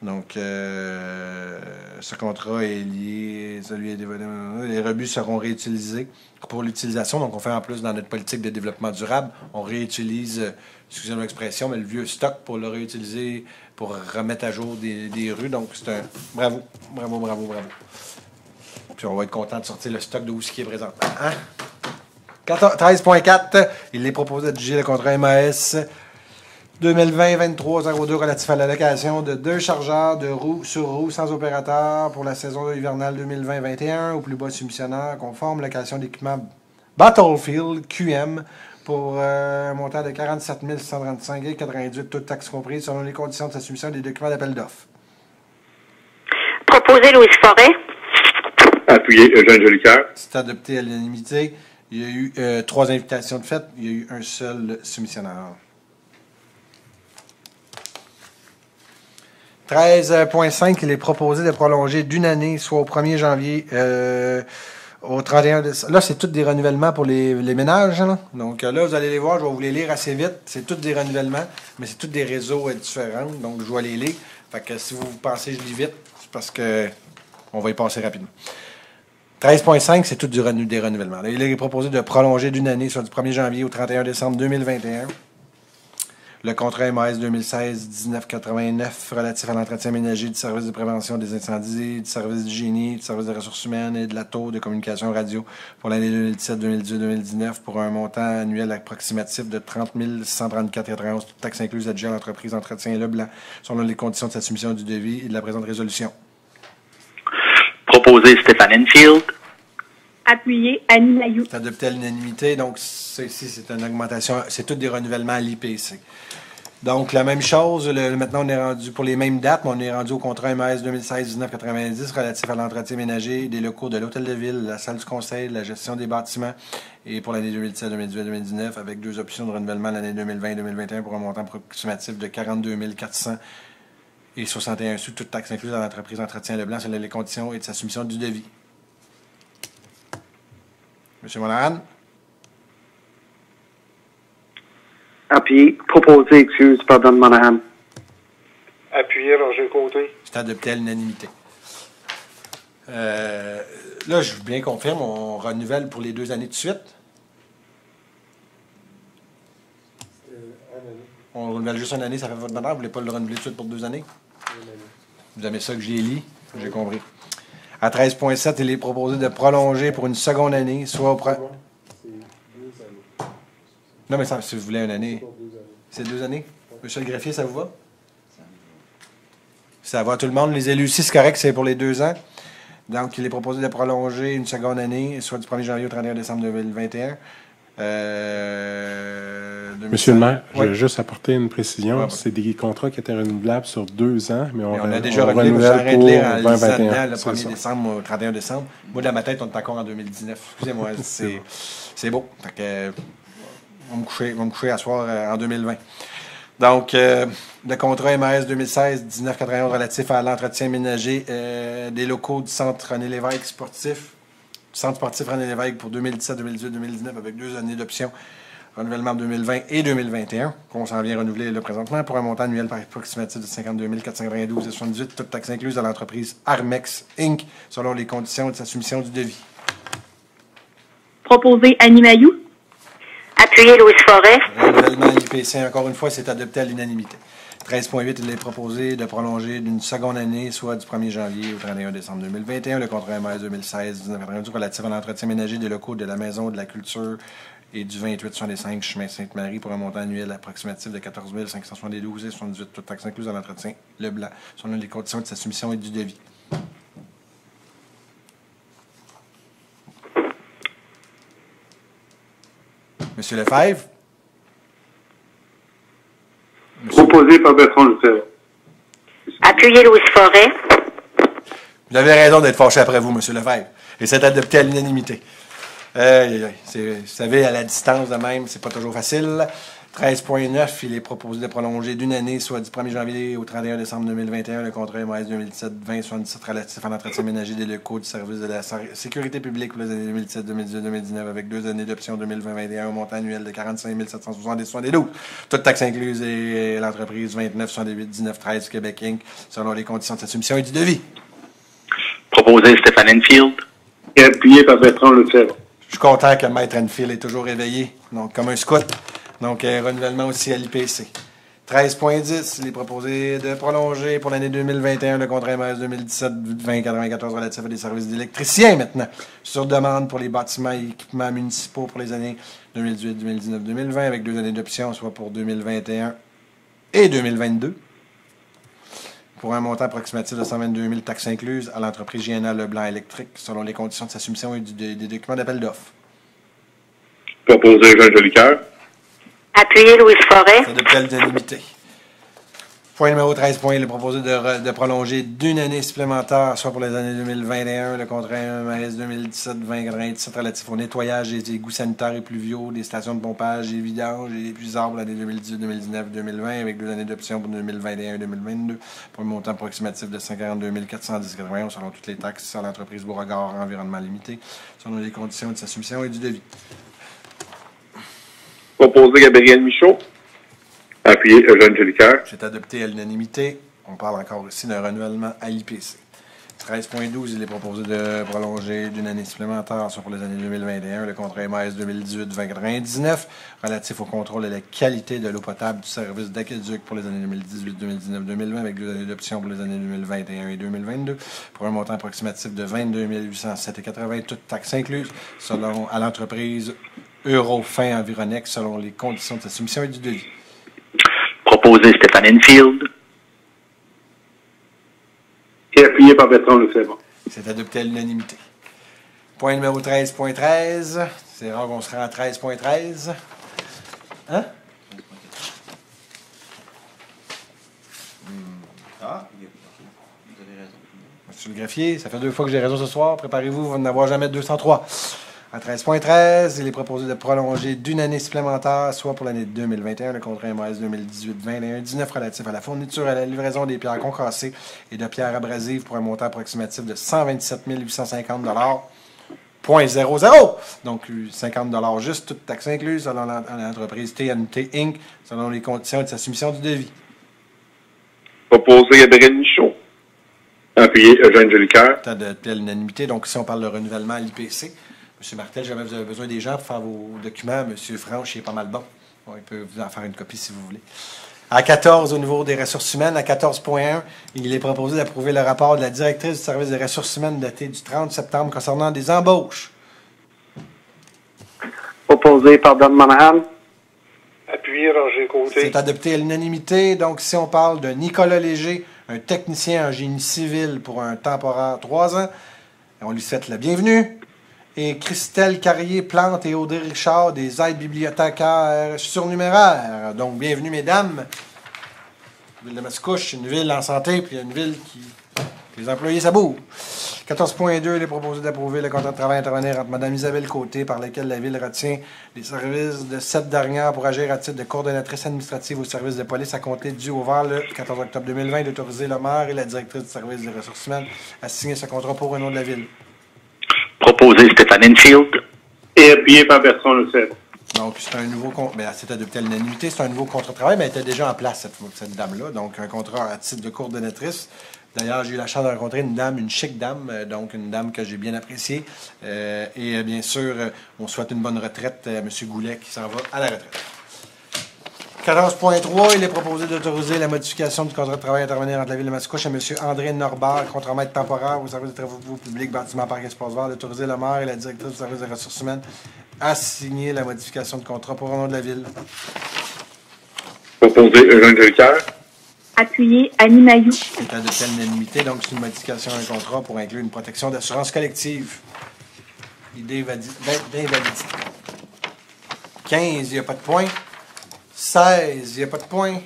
Donc, ce contrat est lié, les rebuts seront réutilisés pour l'utilisation. Donc, on fait en plus dans notre politique de développement durable, on réutilise, excusez-moi l'expression, mais le vieux stock pour le réutiliser, pour remettre à jour des rues. Donc, c'est un bravo. Puis, on va être content de sortir le stock de où ce qui est présent. Hein? 13.4, il est proposé d'adjuger le contrat MAS 2020-23-02 relatif à l'allocation de 2 chargeurs de roues sur roues sans opérateur pour la saison hivernale 2020-21 au plus bas soumissionnaire conforme location d'équipement Battlefield QM pour un montant de 47 635,98 toutes taxes comprises selon les conditions de sa soumission des documents d'appel d'offres. Proposé Louise Forêt. Appuyé Eugène Jolicoeur. C'est adopté à l'unanimité. Il y a eu 3 invitations de fait. Il y a eu un seul soumissionnaire. 13.5, il est proposé de prolonger d'une année, soit au 1er janvier au 31 décembre. Là, c'est tous des renouvellements pour les ménages. Là. Donc là, vous allez les voir, je vais vous les lire assez vite. C'est tous des renouvellements, mais c'est tous des réseaux différents. Donc, je vais les lire. Fait que si vous pensez que je lis vite, c'est parce que on va y passer rapidement. 13.5, c'est tout des renouvellements. Là, il est proposé de prolonger d'une année, soit du 1er janvier au 31 décembre 2021. Le contrat MAS 2016-1989 relatif à l'entretien ménager du service de prévention des incendies, du service du génie, du service des ressources humaines et de la tour de communication radio pour l'année 2017-2018-2019 pour un montant annuel approximatif de 30 134,91, toute taxe incluse adjugée à l'entreprise Entretien Leblanc, selon les conditions de sa soumission du devis et de la présente résolution. Proposé Stéphane Enfield. Appuyé Annie Mayou. C'est adopté à l'unanimité, donc ici, c'est une augmentation, c'est tous des renouvellements à l'IPC. Donc, la même chose, maintenant, on est rendu pour les mêmes dates, mais on est rendu au contrat MAS 2016-1990 relatif à l'entretien ménager des locaux de l'Hôtel de Ville, la salle du conseil, la gestion des bâtiments, et pour l'année 2017-2018-2019, avec 2 options de renouvellement l'année 2020-2021 pour un montant approximatif de 42 400 et 61 sous, toute taxe incluse dans l'entreprise Entretien Leblanc, selon les conditions et de sa soumission du devis. Monsieur Monahan. Appuyé. Proposé, excuse, pardon, Monahan. Appuyé Roger Côté. C'est adopté à l'unanimité. Là, je veux bien confirme, on renouvelle pour les 2 années de suite. On renouvelle juste une année, ça fait votre bonheur. Vous ne voulez pas le renouveler tout de suite pour 2 années? Vous aimez ça que je les lis? J'ai compris. À 13.7, il est proposé de prolonger pour une seconde année, soit au... Non, mais ça, si vous voulez une année... C'est 2 années? Monsieur le greffier, ça vous va? Ça va à tout le monde. Les élus aussi, c'est correct, c'est pour les 2 ans. Donc, il est proposé de prolonger une seconde année, soit du 1er janvier au 31 décembre 2021. Monsieur le maire, oui. je vais juste apporter une précision. Ouais, c'est des contrats qui étaient renouvelables sur 2 ans, mais on a déjà renouvellé pour renouvelle pour 2021. Le 1er décembre au 31 décembre. Moi, dans ma tête, on est encore en 2019. Excusez-moi, c'est beau. Fait que, on va me coucher à soir en 2020. Donc, le contrat MAS 2016-1991 relatif à l'entretien ménager des locaux du Centre René Lévesque sportif, du Centre sportif René Lévesque pour 2017, 2018, 2019 avec 2 années d'options, renouvellement 2020 et 2021, qu'on s'en vient renouveler là présentement pour un montant annuel par approximatif de 52 492,78, toute taxe incluse à l'entreprise Armex Inc., selon les conditions de sa soumission du devis. Proposé Annie Mayou. Appuyé Louise Forêt. Renouvellement IPC, encore une fois, c'est adopté à l'unanimité. 13.8, il est proposé de prolonger d'une seconde année, soit du 1er janvier au 31 décembre 2021, le contrat MAS 2016-1992 relatif à l'entretien ménager des locaux de la Maison de la Culture et du 2865 chemin Sainte-Marie pour un montant annuel approximatif de 14 572,78, toute taxe incluse à l'entretien Leblanc, selon les conditions de sa soumission et du devis. Monsieur Lefebvre. Proposé par Bertrand Lefebvre. Appuyé Louise Forêt. Vous avez raison d'être fâché après vous, Monsieur Lefebvre. Et c'est adopté à l'unanimité. Vous savez, à la distance de même, c'est pas toujours facile. 13.9, il est proposé de prolonger d'une année, soit du 1er janvier au 31 décembre 2021, le contrat MAS 2017-2077 relatif à l'entretien ménager des locaux du service de la sécurité publique pour les années 2017, 2018, 2019, avec 2 années d'option 2020-2021 au montant annuel de 45 772. Toute taxe incluse et l'entreprise 29 78 19 13 Québec Inc., selon les conditions de sa soumission et du devis. Proposé Stéphane Enfield. Et appuyé par Bertrand Lefebvre. Je suis content que Maître Enfield est toujours réveillé, donc comme un scout. Donc, renouvellement aussi à l'IPC. 13.10, il est proposé de prolonger pour l'année 2021 le contrat MAS 2017-2094 relatif à des services d'électriciens maintenant, sur demande pour les bâtiments et équipements municipaux pour les années 2018, 2019, 2020, avec 2 années d'option, soit pour 2021 et 2022. Pour un montant approximatif de 122 000 taxes incluses à l'entreprise JNA Leblanc Électrique, selon les conditions de sa soumission et des documents d'appel d'offres. Proposé Jean Jolicoeur. Appuyez Louise Forêt. C'est de quelle délimité. Point numéro 13, il est proposé de prolonger d'une année supplémentaire, soit pour les années 2021, le contrat MS 2017-2097 relatif au nettoyage des égouts sanitaires et pluviaux, des stations de pompage et vidange et des puisards pour l'année 2018, 2019, 2020, avec 2 années d'option pour 2021 et 2022, pour un montant approximatif de 142 410,91 selon toutes les taxes à l'entreprise Beauregard Environnement Limité, selon les conditions de sa soumission et du devis. Proposé Gabriel Michaud. Appuyé Eugène Jolicoeur. C'est adopté à l'unanimité. On parle encore aussi d'un renouvellement à l'IPC. 13.12, il est proposé de prolonger d'une année supplémentaire, soit pour les années 2021, le contrat MS 2018-2099, relatif au contrôle et la qualité de l'eau potable du service d'aqueduc pour les années 2018, 2019, 2020, avec 2 années d'option pour les années 2021 et 2022, pour un montant approximatif de 22 807,80, toutes taxes incluses, selon à l'entreprise Eurofin Environex, selon les conditions de sa soumission et du devis. Proposé Stéphane Enfield. Et appuyé par Bertrand Lefebvre. C'est adopté à l'unanimité. Point numéro 13.13. C'est rare qu'on se rend à 13.13. Hein? Ah, vous avez raison. Monsieur le greffier, ça fait 2 fois que j'ai raison ce soir. Préparez-vous, vous n'en avoir jamais 203. À 13.13, il est proposé de prolonger d'une année supplémentaire, soit pour l'année 2021, le contrat MS 2018-21-19 relatif à la fourniture et à la livraison des pierres concassées et de pierres abrasives pour un montant approximatif de 127 850 .00. Donc, 50 $ juste, toutes taxes incluses, selon l'entreprise TNT Inc., selon les conditions de sa soumission du devis. Proposé Gabriel Michaud. Appuyé Eugène Jolicoeur. C'est adopté à l'unanimité. Donc, ici, on parle de renouvellement à l'IPC. M. Martel, jamais vous avez besoin des gens pour faire vos documents. M. Franche, il est pas mal bon. Bon, il peut vous en faire une copie si vous voulez. À 14, au niveau des ressources humaines, à 14.1, il est proposé d'approuver le rapport de la directrice du service des ressources humaines daté du 30 septembre concernant des embauches. Proposé par Don Monahan. Appuyé Roger Côté. C'est adopté à l'unanimité. Donc, si on parle de Nicolas Léger, un technicien en génie civil pour un temporaire 3 ans, on lui souhaite la bienvenue. Et Christelle Carrier-Plante et Audrey Richard, des aides bibliothécaires surnuméraires. Donc, bienvenue, mesdames. La ville de Mascouche, une ville en santé, puis une ville qui... Les employés, ça bouge. 14.2, il est proposé d'approuver le contrat de travail intervenir entre Mme Isabelle Côté, par lequel la Ville retient les services de cette dernière pour agir à titre de coordonnatrice administrative au service de police à compter du ouvert le 14 octobre 2020 et d'autoriser le maire et la directrice du service des ressources humaines à signer ce contrat pour un nom de la Ville. Proposé Stéphane Enfield. Et appuyé par Bertrand Lefebvre. Donc, c'est un nouveau contrat. Bien, c'est adopté à l'unanimité. C'est un nouveau contrat de travail, mais elle était déjà en place, cette dame-là. Donc, un contrat à titre de coordonnatrice. D'ailleurs, j'ai eu la chance de rencontrer une dame, une chic dame, donc une dame que j'ai bien appréciée. Et bien sûr, on souhaite une bonne retraite à M. Goulet qui s'en va à la retraite. 14.3, il est proposé d'autoriser la modification du contrat de travail intervenir entre la Ville de Mascouche et M. André Norbert, contremaître temporaire au service des travaux publics, bâtiment, parc, espace vert, d'autoriser le maire et la directrice du service des ressources humaines à signer la modification de contrat pour le nom de la Ville. Proposé Eugène Jolicoeur. Appuyé Annie Mailloux. C'est adopté à l'unanimité, donc c'est une modification d'un contrat pour inclure une protection d'assurance collective. Idée d'invalidité. 15, il n'y a pas de point. 16, il n'y a pas de point.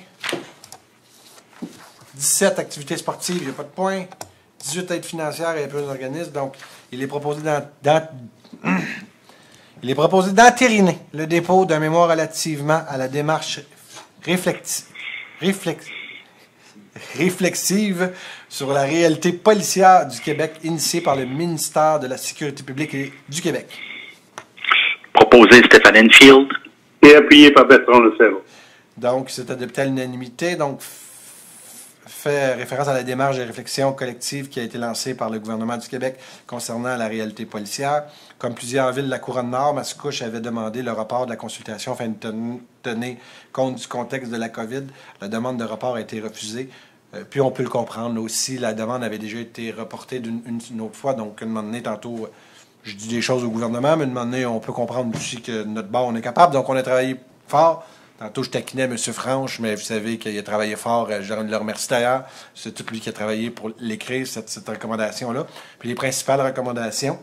17, activités sportives, il n'y a pas de point. 18, aides financières et peu d'organismes. Donc, il est proposé d'entériner le dépôt d'un mémoire relativement à la démarche réflexive sur la réalité policière du Québec initiée par le ministère de la Sécurité publique du Québec. Proposé Stéphane Enfield. Et appuyé par Bertrand Lefebvre. Donc, c'est adopté à l'unanimité. Donc, fait référence à la démarche de réflexion collective qui a été lancée par le gouvernement du Québec concernant la réalité policière. Comme plusieurs villes de la Couronne-Nord, Mascouche avait demandé le report de la consultation afin de tenir compte du contexte de la COVID. La demande de report a été refusée. Puis on peut le comprendre aussi, la demande avait déjà été reportée une autre fois. Donc, un moment donné, tantôt, je dis des choses au gouvernement, mais un moment donné, on peut comprendre aussi que notre bord, on est capable. Donc, on a travaillé fort Tantôt, je taquinais M. Franche, mais vous savez qu'il a travaillé fort. Je le remercie d'ailleurs. C'est tout lui qui a travaillé pour l'écrire, cette recommandation-là. Puis les principales recommandations.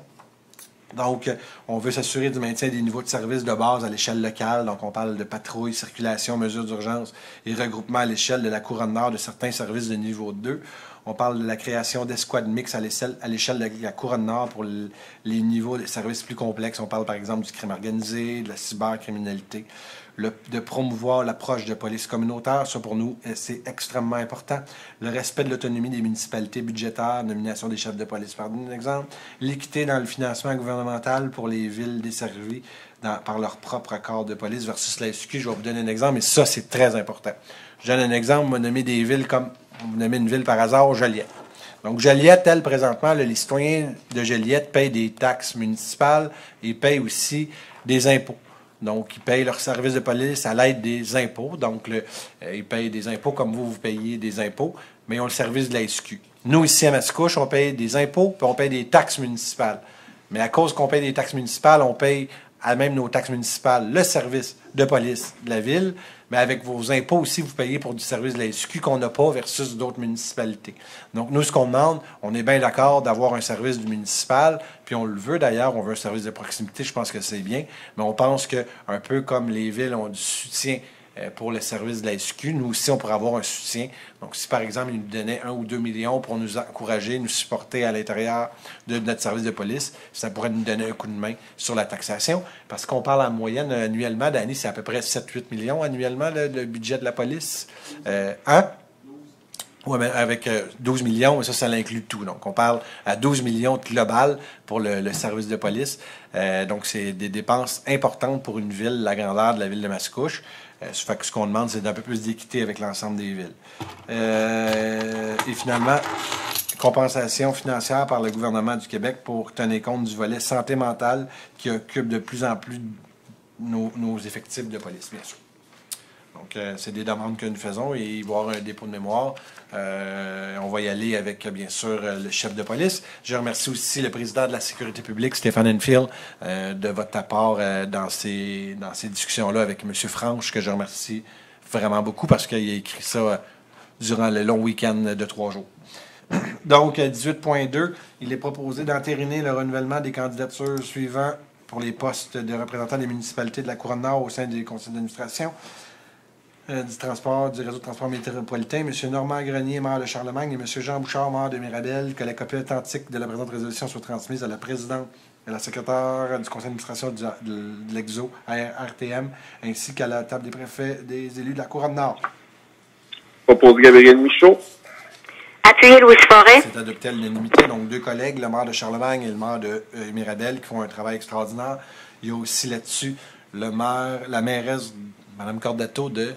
Donc, on veut s'assurer du maintien des niveaux de services de base à l'échelle locale. Donc, on parle de patrouille, circulation, mesures d'urgence et regroupement à l'échelle de la Couronne Nord de certains services de niveau 2. On parle de la création d'escouades mixtes à l'échelle de la Couronne Nord pour les niveaux de services plus complexes. On parle par exemple du crime organisé, de la cybercriminalité, de promouvoir l'approche de police communautaire. Ça, pour nous, c'est extrêmement important. Le respect de l'autonomie des municipalités budgétaires, nomination des chefs de police, par exemple. L'équité dans le financement gouvernemental pour les villes desservies par leur propre corps de police versus la SQ. Je vais vous donner un exemple, et ça, c'est très important. Je donne un exemple, on va nommer des villes comme, on va nommer une ville par hasard, Joliette. Donc, Joliette, elle, présentement, les citoyens de Joliette payent des taxes municipales et payent aussi des impôts. Donc, ils payent leur service de police à l'aide des impôts. Donc, ils payent des impôts comme vous payez des impôts, mais ils ont le service de la SQ. Nous, ici à Mascouche, on paye des impôts, puis on paye des taxes municipales. Mais à cause qu'on paye des taxes municipales, on paye à même nos taxes municipales le service de police de la ville, mais avec vos impôts aussi, vous payez pour du service de la SQ qu'on n'a pas versus d'autres municipalités. Donc, nous, ce qu'on demande, on est bien d'accord d'avoir un service du municipal, puis on le veut d'ailleurs, on veut un service de proximité, je pense que c'est bien, mais on pense que un peu comme les villes ont du soutien pour le service de la SQ, nous aussi, on pourrait avoir un soutien. Donc, si par exemple, ils nous donnaient 1 ou 2 millions pour nous encourager, nous supporter à l'intérieur de notre service de police, ça pourrait nous donner un coup de main sur la taxation. Parce qu'on parle en moyenne annuellement, Dany, c'est à peu près 7-8 millions annuellement le budget de la police. Oui, mais avec 12 millions, ça l'inclut tout. Donc, on parle à 12 millions global pour le service de police. Donc, c'est des dépenses importantes pour une ville, la grandeur de la ville de Mascouche. Ça fait que ce qu'on demande, c'est d'un peu plus d'équité avec l'ensemble des villes. Et finalement, compensation financière par le gouvernement du Québec pour tenir compte du volet santé mentale qui occupe de plus en plus nos effectifs de police, bien sûr. Donc, c'est des demandes que nous faisons et il va y avoir un dépôt de mémoire. On va y aller avec, bien sûr, le chef de police. Je remercie aussi le président de la Sécurité publique, Stéphane Enfield, de votre apport dans ces discussions-là avec M. Franche, que je remercie vraiment beaucoup parce qu'il a écrit ça durant le long week-end de 3 jours. Donc, 18.2, il est proposé d'entériner le renouvellement des candidatures suivants pour les postes de représentants des municipalités de la Couronne Nord au sein des conseils d'administration. Du transport, du réseau de transport métropolitain, M. Normand Grenier, maire de Charlemagne, et M. Jean Bouchard, maire de Mirabel, que la copie authentique de la présente résolution soit transmise à la présidente et à la secrétaire du conseil d'administration de l'EXO, RTM, ainsi qu'à la table des préfets des élus de la Couronne Nord. Propose Gabriel Michaud. Appuyé Louis Forêt. C'est adopté à l'unanimité. Donc, 2 collègues, le maire de Charlemagne et le maire de Mirabel, qui font un travail extraordinaire. Il y a aussi là-dessus la mairesse, Mme Cordato, de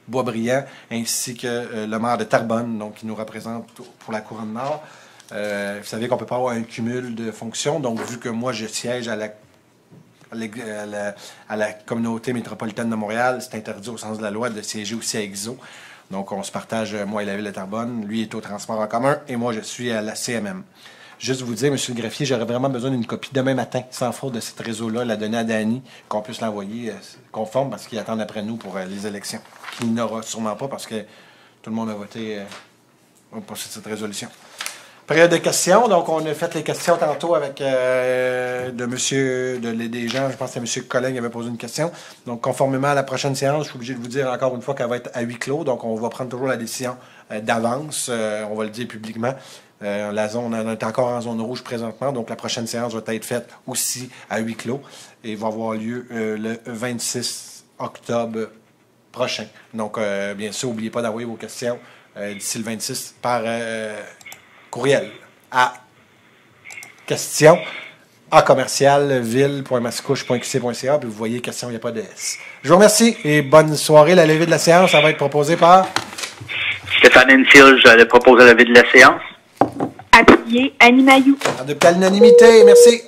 Boisbriand, ainsi que le maire de Terrebonne, donc qui nous représente pour la Couronne Nord. Vous savez qu'on ne peut pas avoir un cumul de fonctions, donc vu que moi je siège à la communauté métropolitaine de Montréal, c'est interdit au sens de la loi de siéger aussi à EXO. Donc on se partage, moi et la ville de Terrebonne, lui est au transport en commun et moi je suis à la CMM. Juste vous dire, M. le greffier, j'aurais vraiment besoin d'une copie demain matin, sans faute, de cette réseau-là, la donner à Dany, qu'on puisse l'envoyer conforme, parce qu'ils attendent après nous pour les élections. Qu'il n'aura sûrement pas, parce que tout le monde a voté pour cette résolution. Période de questions. Donc, on a fait les questions tantôt avec des gens. Je pense que c'est M. Collin qui avait posé une question. Donc, conformément à la prochaine séance, je suis obligé de vous dire encore une fois qu'elle va être à huis clos. Donc, on va prendre toujours la décision d'avance. On va le dire publiquement. On est encore en zone rouge présentement, donc la prochaine séance va être faite aussi à huis clos et va avoir lieu le 26 octobre prochain. Donc, bien sûr, n'oubliez pas d'envoyer vos questions d'ici le 26 par courriel à questions@ville.mascouche.qc.ca, puis vous voyez questions, il n'y a pas de S. Je vous remercie et bonne soirée. La levée de la séance, ça va être proposé par Stéphane Enfield, j'allais proposer la levée de la séance. Appuyé Annie Mailloux. Adopté à l'unanimité. Merci.